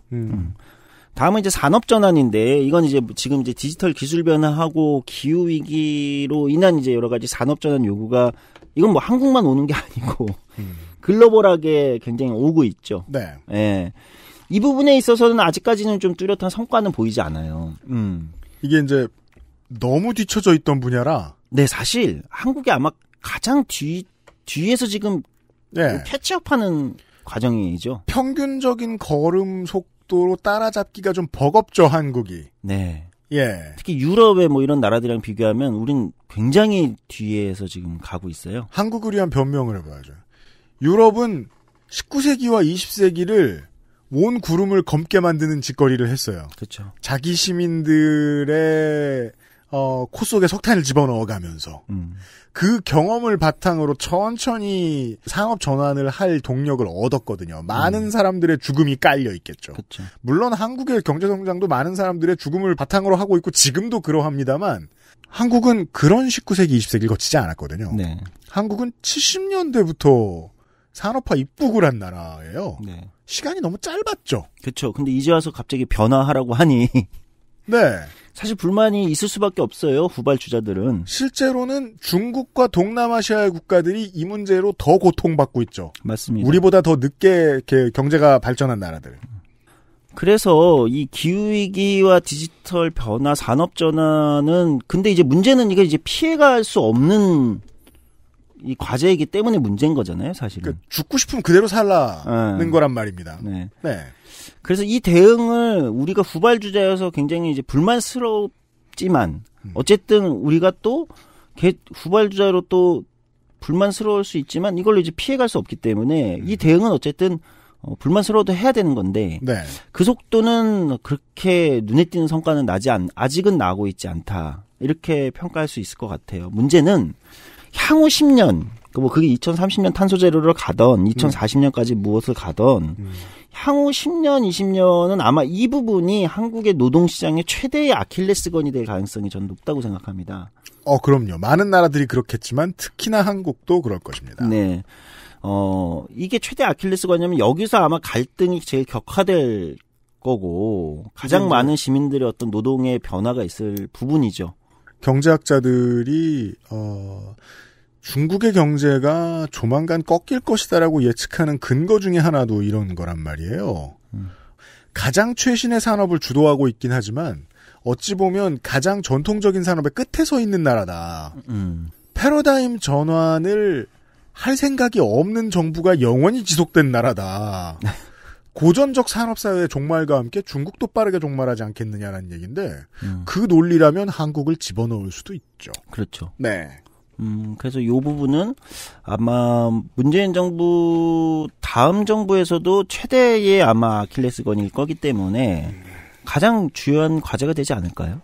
다음은 이제 산업 전환인데 이건 이제 지금 이제 디지털 기술 변화하고 기후 위기로 인한 이제 여러 가지 산업 전환 요구가 이건 뭐 한국만 오는 게 아니고 글로벌하게 굉장히 오고 있죠. 네. 예. 이 부분에 있어서는 아직까지는 좀 뚜렷한 성과는 보이지 않아요. 이게 이제 너무 뒤쳐져 있던 분야라. 네, 사실 한국이 아마 가장 뒤에서 지금 네. 캐치업하는 과정이죠. 평균적인 걸음 속도로 따라잡기가 좀 버겁죠, 한국이. 네. 예. 특히 유럽의 뭐 이런 나라들이랑 비교하면 우린 굉장히 뒤에서 지금 가고 있어요. 한국을 위한 변명을 해봐야죠. 유럽은 19세기와 20세기를 온 구름을 검게 만드는 짓거리를 했어요. 그렇죠. 자기 시민들의 코 속에 석탄을 집어넣어가면서 그 경험을 바탕으로 천천히 상업 전환을 할 동력을 얻었거든요. 많은 사람들의 죽음이 깔려 있겠죠. 그렇죠. 물론 한국의 경제 성장도 많은 사람들의 죽음을 바탕으로 하고 있고 지금도 그러합니다만 한국은 그런 19세기, 20세기를 거치지 않았거든요. 네. 한국은 70년대부터 산업화 입국을 한 나라예요. 네. 시간이 너무 짧았죠. 그렇죠. 근데 이제 와서 갑자기 변화하라고 하니 네. 사실 불만이 있을 수밖에 없어요. 후발주자들은. 실제로는 중국과 동남아시아의 국가들이 이 문제로 더 고통받고 있죠. 맞습니다. 우리보다 더 늦게 이렇게 경제가 발전한 나라들. 그래서 이 기후위기와 디지털 변화, 산업전환은 근데 이제 문제는 이게 이제 피해갈 수 없는 이 과제이기 때문에 문제인 거잖아요, 사실은. 그러니까 죽고 싶으면 그대로 살라는 거란 말입니다. 네. 네. 그래서 이 대응을 우리가 후발주자여서 굉장히 이제 불만스럽지만 어쨌든 우리가 또 후발주자로 또 불만스러울 수 있지만 이걸로 이제 피해갈 수 없기 때문에 이 대응은 어쨌든 불만스러워도 해야 되는 건데 네. 그 속도는 그렇게 눈에 띄는 성과는 아직은 나고 있지 않다. 이렇게 평가할 수 있을 것 같아요. 문제는 향후 10년, 뭐 그게 2030년 탄소 제로를 가던 2040년까지 무엇을 가던 향후 10년, 20년은 아마 이 부분이 한국의 노동시장의 최대의 아킬레스건이 될 가능성이 저는 높다고 생각합니다. 그럼요. 많은 나라들이 그렇겠지만 특히나 한국도 그럴 것입니다. 네. 이게 최대 아킬레스건이냐면 여기서 아마 갈등이 제일 격화될 거고 가장 많은 시민들의 어떤 노동의 변화가 있을 부분이죠. 경제학자들이 중국의 경제가 조만간 꺾일 것이다라고 예측하는 근거 중에 하나도 이런 거란 말이에요. 가장 최신의 산업을 주도하고 있긴 하지만 어찌 보면 가장 전통적인 산업의 끝에 서 있는 나라다. 패러다임 전환을 할 생각이 없는 정부가 영원히 지속된 나라다. 고전적 산업사회의 종말과 함께 중국도 빠르게 종말하지 않겠느냐라는 얘기인데 그 논리라면 한국을 집어넣을 수도 있죠. 그렇죠. 네. 그래서 이 부분은 아마 문재인 정부 다음 정부에서도 최대의 아마 아킬레스건일 거기 때문에 가장 주요한 과제가 되지 않을까요?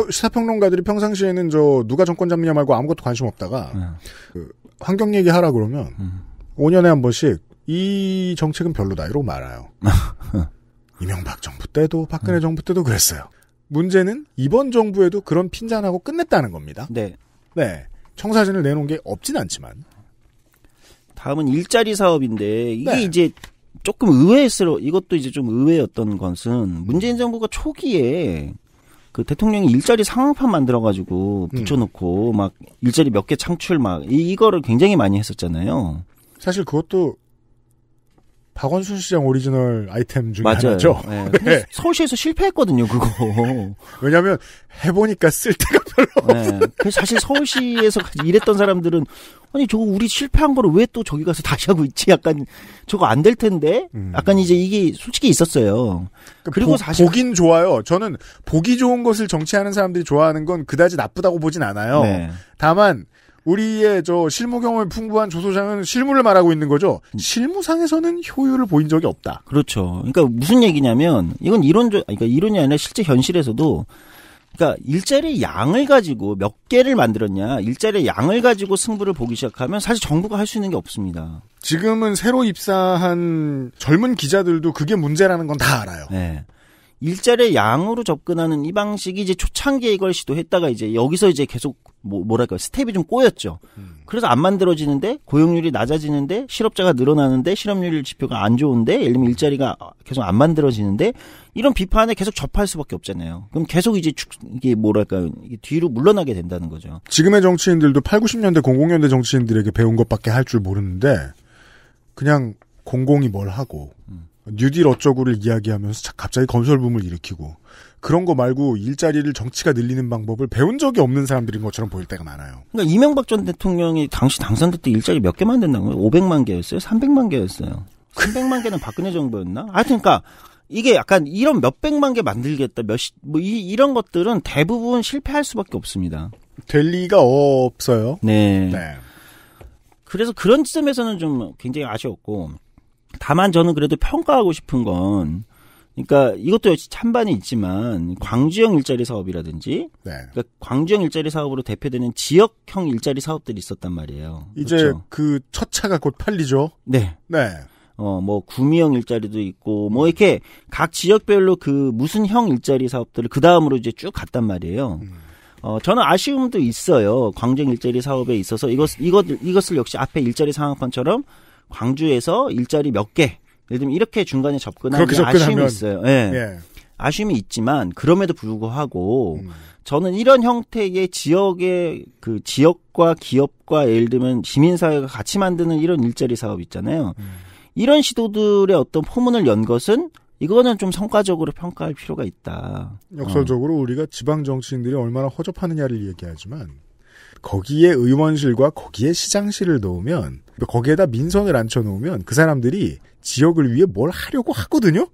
시사평론가들이 평상시에는 누가 정권 잡느냐 말고 아무것도 관심 없다가 환경 얘기하라 그러면 5년에 한 번씩 이 정책은 별로다 이러고 말아요. 이명박 정부 때도 박근혜 정부 때도 그랬어요. 문제는 이번 정부에도 그런 핀잔하고 끝냈다는 겁니다. 네. 네. 청사진을 내놓은 게 없진 않지만. 다음은 일자리 사업인데 이게 네. 이제 조금 이것도 이제 좀 의외였던 것은 문재인 정부가 초기에 그 대통령이 일자리 상황판 만들어가지고 붙여놓고 막 일자리 몇 개 창출 막 이거를 굉장히 많이 했었잖아요. 사실 그것도 박원순 시장 오리지널 아이템 중에 맞아요. 하나죠. 네. 근데 서울시에서 실패했거든요, 그거. 왜냐하면 해보니까 쓸데가 별로 없어요. 네. 그래서 사실 서울시에서 일했던 사람들은 아니 저거 우리 실패한 거를 왜 또 저기 가서 다시 하고 있지? 약간 저거 안 될 텐데. 약간 이제 이게 솔직히 있었어요. 그리고 사실 보긴 좋아요. 저는 보기 좋은 것을 정치하는 사람들이 좋아하는 건 그다지 나쁘다고 보진 않아요. 네. 다만 우리의 실무 경험이 풍부한 조 소장은 실무를 말하고 있는 거죠. 실무상에서는 효율을 보인 적이 없다. 그렇죠. 그러니까 무슨 얘기냐면 이건 그러니까 이론이 아니라 실제 현실에서도 그러니까 일자리 양을 가지고 몇 개를 만들었냐, 일자리 양을 가지고 승부를 보기 시작하면 사실 정부가 할 수 있는 게 없습니다. 지금은 새로 입사한 젊은 기자들도 그게 문제라는 건 다 알아요. 네. 일자리 양으로 접근하는 이 방식이 이제 초창기에 이걸 시도했다가 이제 여기서 이제 계속 뭐랄까 스텝이 좀 꼬였죠. 그래서 안 만들어지는데 고용률이 낮아지는데 실업자가 늘어나는데 실업률 지표가 안 좋은데 예를 들면 일자리가 계속 안 만들어지는데 이런 비판에 계속 접할 수밖에 없잖아요. 그럼 계속 이제 이게 뭐랄까 이게 뒤로 물러나게 된다는 거죠. 지금의 정치인들도 8, 90년대, 00년대 정치인들에게 배운 것밖에 할 줄 모르는데 그냥 공공이 뭘 하고 뉴딜 어쩌고를 이야기하면서 갑자기 건설붐을 일으키고 그런 거 말고 일자리를 정치가 늘리는 방법을 배운 적이 없는 사람들인 것처럼 보일 때가 많아요. 그러니까 이명박 전 대통령이 당시 당선될 때 일자리 몇 개 만든다고요? 500만 개였어요? 300만 개였어요? 300만 개는 박근혜 정부였나? 하여튼 그러니까 이게 약간 이런 몇백만 개 만들겠다 이런 것들은 대부분 실패할 수밖에 없습니다. 될 리가 없어요. 네. 네. 그래서 그런 지점에서는 좀 굉장히 아쉬웠고 다만 저는 그래도 평가하고 싶은 건 그러니까 이것도 역시 찬반이 있지만 광주형 일자리 사업이라든지 네. 그러니까 광주형 일자리 사업으로 대표되는 지역형 일자리 사업들이 있었단 말이에요. 이제 그렇죠? 그 첫 차가 곧 팔리죠. 네. 네. 뭐 구미형 일자리도 있고 뭐 이렇게 각 지역별로 그 무슨 형 일자리 사업들을 그 다음으로 이제 쭉 갔단 말이에요. 저는 아쉬움도 있어요. 광주형 일자리 사업에 있어서 이것을 역시 앞에 일자리 상황판처럼 광주에서 일자리 몇 개, 예를 들면 이렇게 중간에 접근하는 아쉬움이 있어요. 네. 예. 아쉬움이 있지만 그럼에도 불구하고 저는 이런 형태의 지역의 그 지역과 기업과 예를 들면 시민사회가 같이 만드는 이런 일자리 사업 있잖아요. 이런 시도들의 어떤 포문을 연 것은 이거는 좀 성과적으로 평가할 필요가 있다. 역설적으로 우리가 지방 정치인들이 얼마나 허접하느냐를 얘기하지만 거기에 의원실과 거기에 시장실을 넣으면 거기에다 민선을 앉혀놓으면 그 사람들이 지역을 위해 뭘 하려고 하거든요.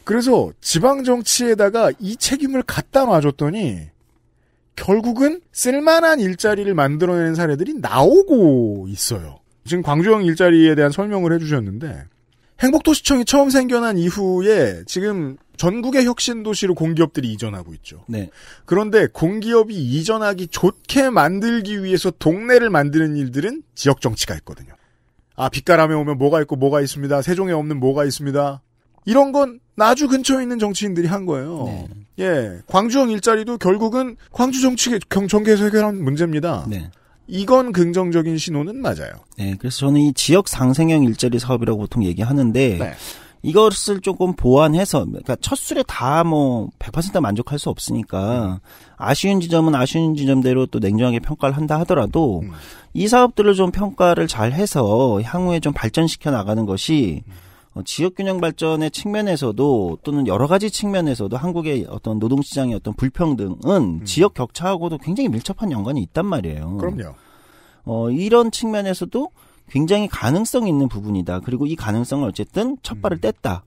그래서 지방 정치에다가 이 책임을 갖다 놔줬더니 결국은 쓸만한 일자리를 만들어내는 사례들이 나오고 있어요. 지금 광주형 일자리에 대한 설명을 해주셨는데 행복도시청이 처음 생겨난 이후에 지금 전국의 혁신도시로 공기업들이 이전하고 있죠. 네. 그런데 공기업이 이전하기 좋게 만들기 위해서 동네를 만드는 일들은 지역 정치가 있거든요. 빛가람에 오면 뭐가 있고 뭐가 있습니다. 세종에 없는 뭐가 있습니다. 이런 건 나주 근처에 있는 정치인들이 한 거예요. 네. 예, 광주형 일자리도 결국은 광주 정계에서 해결한 문제입니다. 네. 이건 긍정적인 신호는 맞아요. 네, 그래서 저는 이 지역 상생형 일자리 사업이라고 보통 얘기하는데 네. 이것을 조금 보완해서, 그러니까 첫 술에 다 100% 만족할 수 없으니까, 아쉬운 지점은 아쉬운 지점대로 또 냉정하게 평가를 한다 하더라도, 이 사업들을 좀 평가를 잘 해서 향후에 좀 발전시켜 나가는 것이, 지역균형 발전의 측면에서도 또는 여러 가지 측면에서도 한국의 어떤 노동시장의 어떤 불평등은 지역 격차하고도 굉장히 밀접한 연관이 있단 말이에요. 그럼요. 이런 측면에서도 굉장히 가능성 있는 부분이다. 그리고 이 가능성을 어쨌든 첫 발을 뗐다.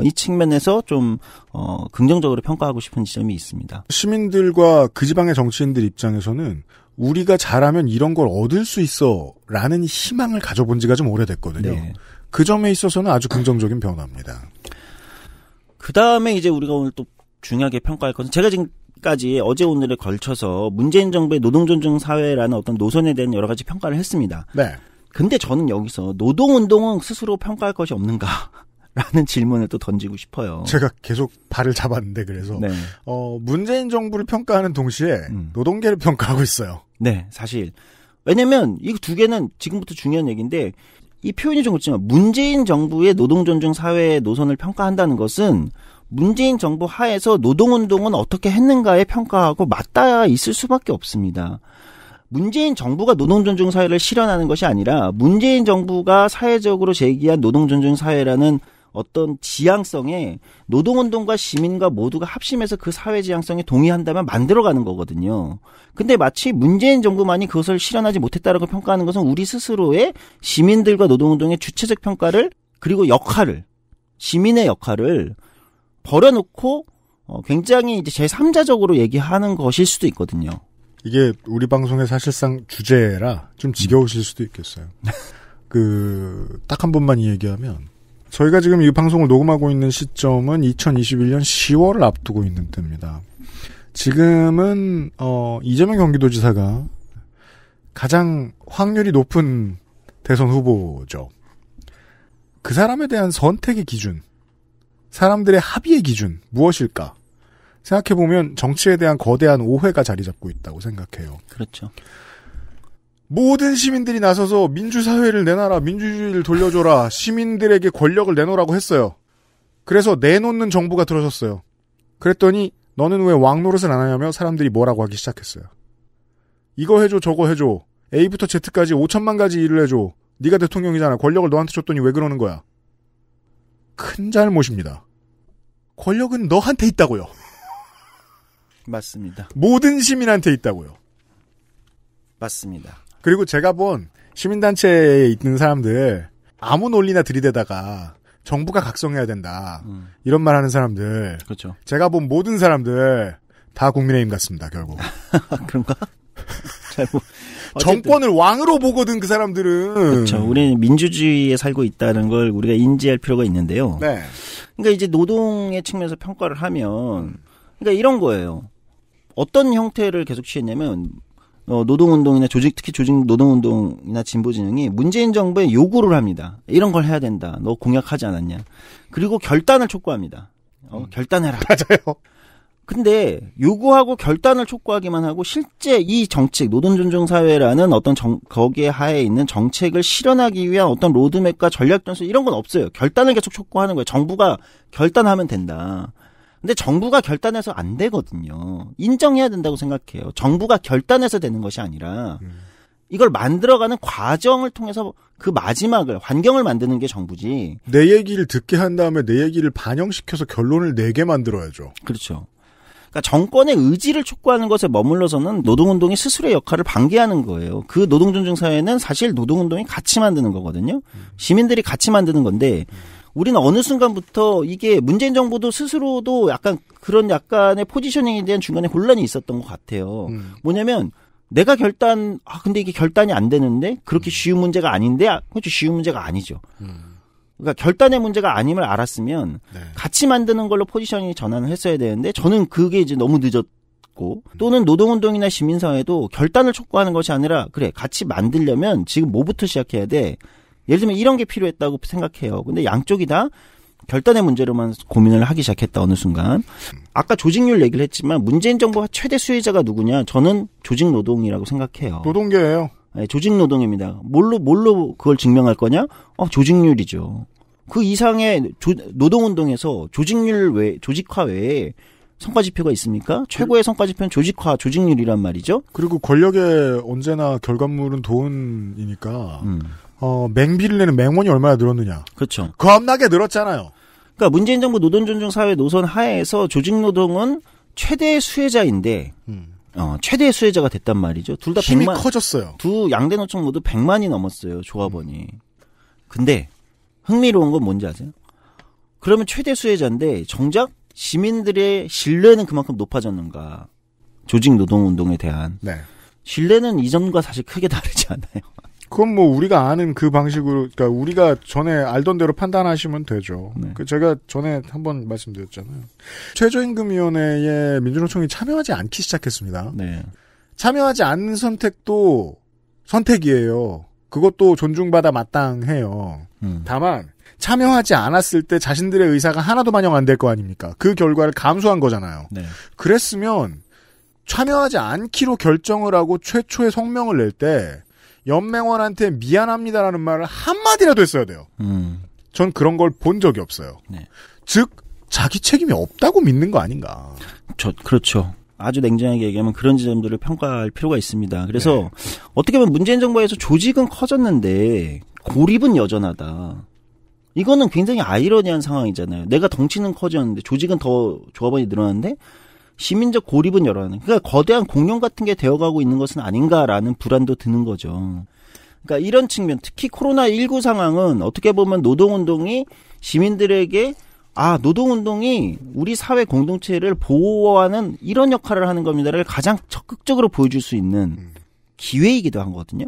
이 측면에서 좀 긍정적으로 평가하고 싶은 지점이 있습니다. 시민들과 그 지방의 정치인들 입장에서는 우리가 잘하면 이런 걸 얻을 수 있어라는 희망을 가져본 지가 좀 오래됐거든요. 네. 그 점에 있어서는 아주 긍정적인 변화입니다. 그 다음에 이제 우리가 오늘 또 중요하게 평가할 것은 제가 지금까지 어제 오늘에 걸쳐서 문재인 정부의 노동존중 사회라는 어떤 노선에 대한 여러 가지 평가를 했습니다. 네. 근데 저는 여기서 노동운동은 스스로 평가할 것이 없는가? 라는 질문을 또 던지고 싶어요. 제가 계속 발을 잡았는데 그래서 네. 문재인 정부를 평가하는 동시에 노동계를 평가하고 있어요. 네, 사실 왜냐면 이 두 개는 지금부터 중요한 얘기인데 이 표현이 좀 그렇지만 문재인 정부의 노동존중 사회의 노선을 평가한다는 것은 문재인 정부 하에서 노동운동은 어떻게 했는가에 평가하고 맞닿아 있을 수밖에 없습니다. 문재인 정부가 노동존중 사회를 실현하는 것이 아니라 문재인 정부가 사회적으로 제기한 노동존중 사회라는 어떤 지향성에 노동운동과 시민과 모두가 합심해서 그 사회 지향성에 동의한다면 만들어가는 거거든요. 근데 마치 문재인 정부만이 그것을 실현하지 못했다라고 평가하는 것은 우리 스스로의 시민들과 노동운동의 주체적 평가를 그리고 역할을 시민의 역할을 버려놓고 굉장히 이제 제3자적으로 얘기하는 것일 수도 있거든요. 이게 우리 방송의 사실상 주제라 좀 지겨우실 수도 있겠어요. 딱 한 번만 이 얘기하면 저희가 지금 이 방송을 녹음하고 있는 시점은 2021년 10월을 앞두고 있는 때입니다. 지금은 이재명 경기도지사가 가장 확률이 높은 대선 후보죠. 그 사람에 대한 선택의 기준, 사람들의 합의의 기준 무엇일까? 생각해보면 정치에 대한 거대한 오해가 자리 잡고 있다고 생각해요. 그렇죠. 모든 시민들이 나서서 민주사회를 내놔라, 민주주의를 돌려줘라, 시민들에게 권력을 내놓으라고 했어요. 그래서 내놓는 정부가 들어섰어요. 그랬더니 너는 왜 왕노릇을 안 하냐며 사람들이 뭐라고 하기 시작했어요. 이거 해줘, 저거 해줘. A부터 Z까지 5천만 가지 일을 해줘. 네가 대통령이잖아. 권력을 너한테 줬더니 왜 그러는 거야. 큰 잘못입니다. 권력은 너한테 있다고요. 맞습니다. 모든 시민한테 있다고요. 맞습니다. 그리고 제가 본 시민단체에 있는 사람들 아무 논리나 들이대다가 정부가 각성해야 된다. 이런 말 하는 사람들. 그렇죠. 제가 본 모든 사람들 다 국민의힘 같습니다. 결국. 그런가? 정권을 왕으로 보거든 그 사람들은. 그렇죠. 우리는 민주주의에 살고 있다는 걸 우리가 인지할 필요가 있는데요. 네. 그러니까 이제 노동의 측면에서 평가를 하면 그러니까 이런 거예요. 어떤 형태를 계속 취했냐면 노동운동이나 특히 조직 노동운동이나 진보진영이 문재인 정부에 요구를 합니다. 이런 걸 해야 된다. 너 공약하지 않았냐. 그리고 결단을 촉구합니다. 결단해라. 맞아요. 근데 요구하고 결단을 촉구하기만 하고 실제 이 정책 노동존중사회라는 어떤 거기에 하에 있는 정책을 실현하기 위한 어떤 로드맵과 전략 전술 이런 건 없어요. 결단을 계속 촉구하는 거예요. 정부가 결단하면 된다. 근데 정부가 결단해서 안 되거든요. 인정해야 된다고 생각해요. 정부가 결단해서 되는 것이 아니라 이걸 만들어가는 과정을 통해서 그 마지막을 환경을 만드는 게 정부지. 내 얘기를 듣게 한 다음에 내 얘기를 반영시켜서 결론을 내게 만들어야죠. 그렇죠. 그러니까 정권의 의지를 촉구하는 것에 머물러서는 노동운동이 스스로의 역할을 방기하는 거예요. 그 노동존중사회는 사실 노동운동이 같이 만드는 거거든요. 시민들이 같이 만드는 건데 우리는 어느 순간부터 이게 문재인 정부도 스스로도 약간 그런 약간의 포지셔닝에 대한 중간에 혼란이 있었던 것 같아요. 뭐냐면 내가 근데 이게 결단이 안 되는데 그렇게 쉬운 문제가 아닌데 그렇죠. 쉬운 문제가 아니죠. 그러니까 결단의 문제가 아님을 알았으면 같이 만드는 걸로 포지셔닝 전환을 했어야 되는데 저는 그게 이제 너무 늦었고 또는 노동운동이나 시민사회도 결단을 촉구하는 것이 아니라 그래 같이 만들려면 지금 뭐부터 시작해야 돼. 예를 들면 이런 게 필요했다고 생각해요. 근데 양쪽이 다 결단의 문제로만 고민을 하기 시작했다 어느 순간. 아까 조직률 얘기를 했지만 문재인 정부가 최대 수혜자가 누구냐. 저는 조직노동이라고 생각해요. 노동계예요. 네, 조직노동입니다. 뭘로 그걸 증명할 거냐? 조직률이죠. 그 이상의 노동운동에서 조직화 외에 성과지표가 있습니까? 최고의 성과지표는 조직률이란 말이죠. 그리고 권력의 언제나 결과물은 돈이니까 맹비를 내는 맹원이 얼마나 늘었느냐. 그렇죠. 겁나게 늘었잖아요. 그러니까 문재인 정부 노동존중 사회 노선 하에서 조직노동은 최대 수혜자인데 최대 수혜자가 됐단 말이죠. 둘 다 힘이 100만 커졌어요. 두 양대 노총 모두 100만이 넘었어요. 조합원이. 근데 흥미로운 건 뭔지 아세요? 그러면 최대 수혜자인데 정작 시민들의 신뢰는 그만큼 높아졌는가? 조직 노동 운동에 대한 신뢰는 이전과 사실 크게 다르지 않아요. 그건 뭐 우리가 아는 그 방식으로, 그러니까 우리가 전에 알던 대로 판단하시면 되죠. 그 제가 전에 한번 말씀드렸잖아요. 최저임금위원회에 민주노총이 참여하지 않기 시작했습니다. 참여하지 않는 선택도 선택이에요. 그것도 존중받아 마땅해요. 다만 참여하지 않았을 때 자신들의 의사가 하나도 반영 안 될 거 아닙니까? 그 결과를 감수한 거잖아요. 그랬으면 참여하지 않기로 결정을 하고 최초의 성명을 낼 때 연맹원한테 미안합니다라는 말을 한마디라도 했어야 돼요. 전 그런 걸 본 적이 없어요. 즉 자기 책임이 없다고 믿는 거 아닌가. 그렇죠. 아주 냉정하게 얘기하면 그런 지점들을 평가할 필요가 있습니다. 그래서 어떻게 보면 문재인 정부에서 조직은 커졌는데 고립은 여전하다. 이거는 굉장히 아이러니한 상황이잖아요. 내가 덩치는 커졌는데 조직은 더 조합원이 늘어났는데 시민적 고립은 여전하는. 그러니까 거대한 공룡 같은 게 되어가고 있는 것은 아닌가라는 불안도 드는 거죠. 그러니까 이런 측면, 특히 코로나19 상황은 어떻게 보면 노동운동이 시민들에게 노동운동이 우리 사회 공동체를 보호하는 이런 역할을 하는 겁니다를 가장 적극적으로 보여줄 수 있는 기회이기도 하거든요.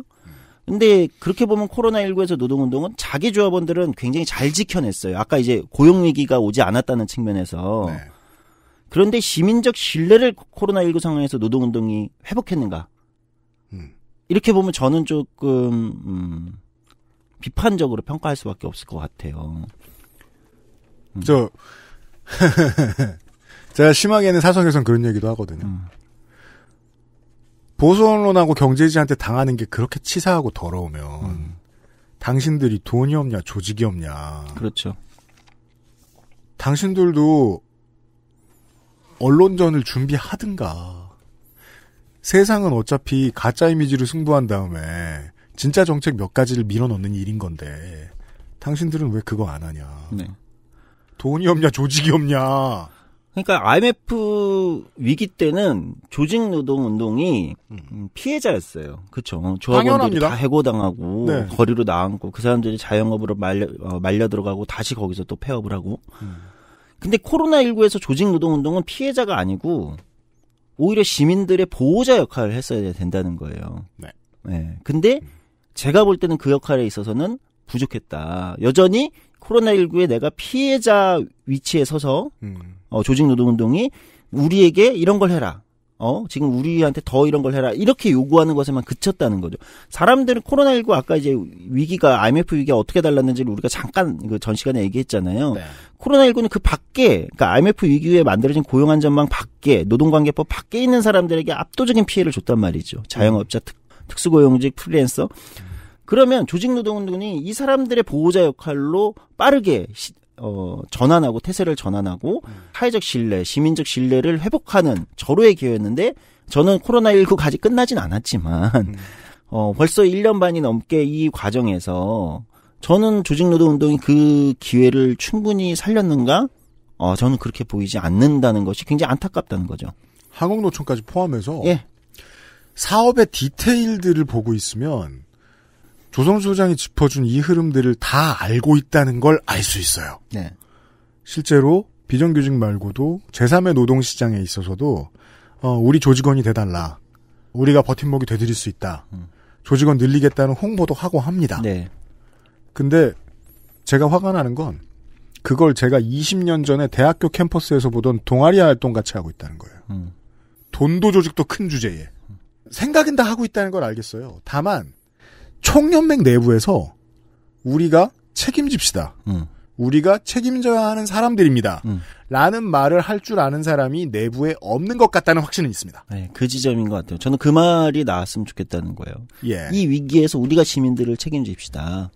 근데 그렇게 보면 코로나19에서 노동운동은 자기 조합원들은 굉장히 잘 지켜냈어요. 아까 이제 고용위기가 오지 않았다는 측면에서. 그런데 시민적 신뢰를 코로나19 상황에서 노동운동이 회복했는가? 이렇게 보면 저는 조금 비판적으로 평가할 수밖에 없을 것 같아요. 제가 심하게는 사석에선 그런 얘기도 하거든요. 보수 언론하고 경제지한테 당하는 게 그렇게 치사하고 더러우면 당신들이 돈이 없냐 조직이 없냐. 그렇죠. 당신들도 언론전을 준비하든가. 세상은 어차피 가짜 이미지로 승부한 다음에 진짜 정책 몇 가지를 밀어넣는 일인 건데 당신들은 왜 그거 안 하냐. 돈이 없냐 조직이 없냐. 그러니까 IMF 위기 때는 조직 노동 운동이 피해자였어요. 그렇죠. 조합원들이 다 해고당하고 거리로 나앉고 그 사람들이 자영업으로 말려 들어가고 다시 거기서 또 폐업을 하고. 근데 코로나19에서 조직 노동 운동은 피해자가 아니고 오히려 시민들의 보호자 역할을 했어야 된다는 거예요. 근데 제가 볼 때는 그 역할에 있어서는 부족했다. 여전히 코로나19에 내가 피해자 위치에 서서 조직 노동 운동이 우리에게 이런 걸 해라. 지금 우리한테 더 이런 걸 해라. 이렇게 요구하는 것에만 그쳤다는 거죠. 사람들은 코로나19 아까 이제 위기가 IMF 위기가 어떻게 달랐는지를 우리가 잠깐 전 시간에 얘기했잖아요. 코로나19는 그 밖에, 그러니까 IMF 위기 후에 만들어진 고용안전망 밖에, 노동관계법 밖에 있는 사람들에게 압도적인 피해를 줬단 말이죠. 자영업자, 특수고용직, 프리랜서. 그러면 조직노동운동이 이 사람들의 보호자 역할로 빠르게 전환하고 태세를 전환하고 사회적 신뢰, 시민적 신뢰를 회복하는 절호의 기회였는데 저는 코로나19까지 끝나진 않았지만 벌써 1년 반이 넘게 이 과정에서 저는 조직노동운동이 그 기회를 충분히 살렸는가? 저는 그렇게 보이지 않는다는 것이 굉장히 안타깝다는 거죠. 한국노총까지 포함해서 사업의 디테일들을 보고 있으면 조성수 소장이 짚어준 이 흐름들을 다 알고 있다는 걸 알 수 있어요. 실제로 비정규직 말고도 제3의 노동시장에 있어서도 우리 조직원이 돼달라. 우리가 버팀목이 되드릴 수 있다. 조직원 늘리겠다는 홍보도 하고 합니다. 근데 제가 화가 나는 건 그걸 제가 20년 전에 대학교 캠퍼스에서 보던 동아리 활동 같이 하고 있다는 거예요. 돈도 조직도 큰 주제에. 생각은 다 하고 있다는 걸 알겠어요. 다만 총연맹 내부에서 우리가 책임집시다. 우리가 책임져야 하는 사람들입니다. 라는 말을 할 줄 아는 사람이 내부에 없는 것 같다는 확신은 있습니다. 그 지점인 것 같아요. 저는 그 말이 나왔으면 좋겠다는 거예요. 이 위기에서 우리가 시민들을 책임집시다.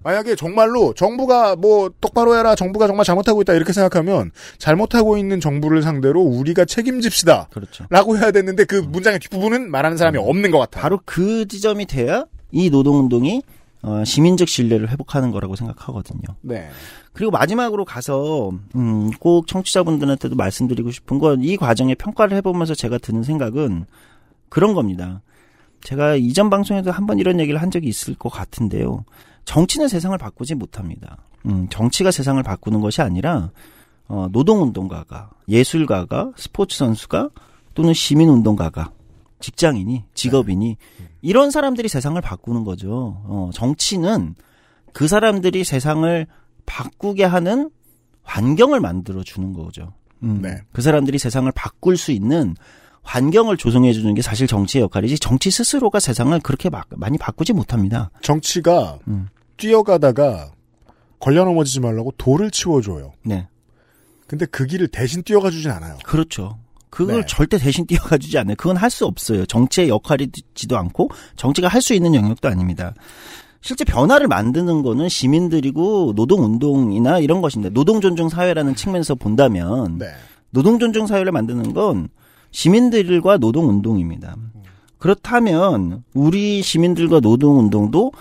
만약에 정말로 정부가 뭐 똑바로 해라, 정부가 정말 잘못하고 있다 이렇게 생각하면 잘못하고 있는 정부를 상대로 우리가 책임집시다. 그렇죠. 라고 해야 되는데 그 문장의 뒷부분은 말하는 사람이 없는 것 같아요. 바로 그 지점이 돼야 이 노동운동이 시민적 신뢰를 회복하는 거라고 생각하거든요. 네. 그리고 마지막으로 가서 꼭 청취자분들한테도 말씀드리고 싶은 건 이 과정의 평가를 해보면서 제가 드는 생각은 그런 겁니다. 제가 이전 방송에도 한번 이런 얘기를 한 적이 있을 것 같은데요. 정치는 세상을 바꾸지 못합니다. 정치가 세상을 바꾸는 것이 아니라 노동운동가가, 예술가가, 스포츠 선수가 또는 시민운동가가, 직장인이, 직업인이 이런 사람들이 세상을 바꾸는 거죠. 정치는 그 사람들이 세상을 바꾸게 하는 환경을 만들어 주는 거죠. 네. 그 사람들이 세상을 바꿀 수 있는 환경을 조성해 주는 게 사실 정치의 역할이지 정치 스스로가 세상을 그렇게 많이 바꾸지 못합니다. 정치가 뛰어가다가 걸려 넘어지지 말라고 돌을 치워줘요. 네. 근데 그 길을 대신 뛰어가 주진 않아요. 그렇죠. 그걸 네. 절대 대신 뛰어가 주지 않아요. 그건 할 수 없어요. 정치의 역할이지도 않고 정치가 할 수 있는 영역도 아닙니다. 실제 변화를 만드는 거는 시민들이고 노동운동이나 이런 것인데 노동존중 사회라는 측면에서 본다면 네. 노동존중 사회를 만드는 건 시민들과 노동운동입니다. 그렇다면 우리 시민들과 노동운동도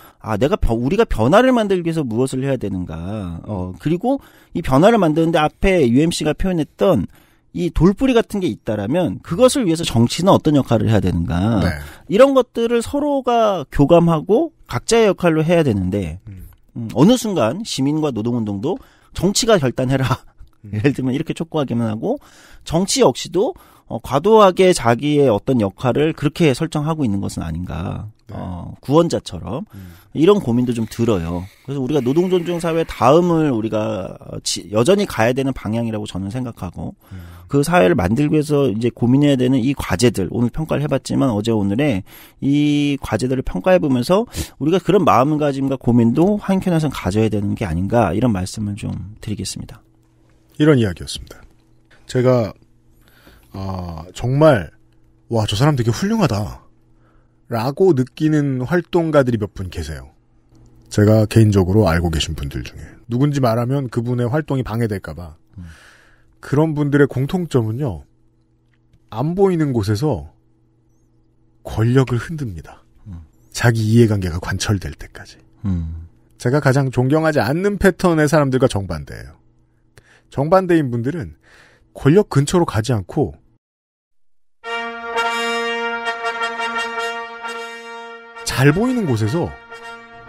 우리가 변화를 만들기 위해서 무엇을 해야 되는가. 그리고 이 변화를 만드는데 앞에 UMC가 표현했던 이 돌뿌리 같은 게 있다라면 그것을 위해서 정치는 어떤 역할을 해야 되는가. 네. 이런 것들을 서로가 교감하고 각자의 역할로 해야 되는데 어느 순간 시민과 노동운동도 정치가 결단해라. 예를 들면 이렇게 촉구하기만 하고 정치 역시도 과도하게 자기의 어떤 역할을 그렇게 설정하고 있는 것은 아닌가. 네. 구원자처럼 이런 고민도 좀 들어요. 그래서 우리가 노동존중 사회 다음을 우리가 여전히 가야 되는 방향이라고 저는 생각하고 그 사회를 만들기 위해서 이제 고민해야 되는 이 과제들 오늘 평가를 해봤지만 어제 오늘에 이 과제들을 평가해보면서 우리가 그런 마음가짐과 고민도 한켠에서는 가져야 되는 게 아닌가 이런 말씀을 좀 드리겠습니다. 이런 이야기였습니다. 제가 정말 와, 저 사람 되게 훌륭하다 라고 느끼는 활동가들이 몇 분 계세요. 제가 개인적으로 알고 계신 분들 중에 누군지 말하면 그분의 활동이 방해될까 봐. 그런 분들의 공통점은요. 안 보이는 곳에서 권력을 흔듭니다. 자기 이해관계가 관철될 때까지. 제가 가장 존경하지 않는 패턴의 사람들과 정반대예요. 정반대인 분들은 권력 근처로 가지 않고 잘 보이는 곳에서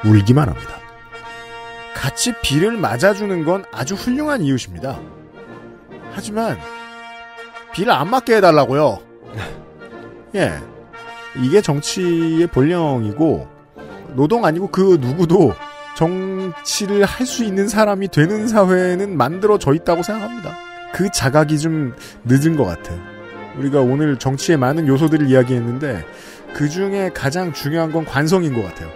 울기만 합니다. 같이 비를 맞아주는 건 아주 훌륭한 이웃입니다. 하지만 비를 안 맞게 해달라고요. 예, 이게 정치의 본령이고 노동 아니고 그 누구도 정치를 할 수 있는 사람이 되는 사회는 만들어져 있다고 생각합니다. 그 자각이 좀 늦은 것 같아요. 우리가 오늘 정치의 많은 요소들을 이야기했는데 그 중에 가장 중요한 건 관성인 것 같아요.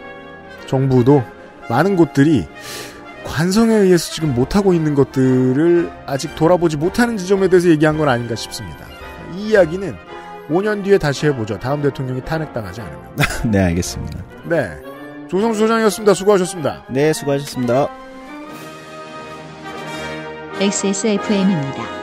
정부도 많은 곳들이 관성에 의해서 지금 못하고 있는 것들을 아직 돌아보지 못하는 지점에 대해서 얘기한 건 아닌가 싶습니다. 이 이야기는 5년 뒤에 다시 해보죠. 다음 대통령이 탄핵당하지 않으면. 네, 알겠습니다. 네, 조성수 소장이었습니다. 수고하셨습니다. 네, 수고하셨습니다. XSFM입니다.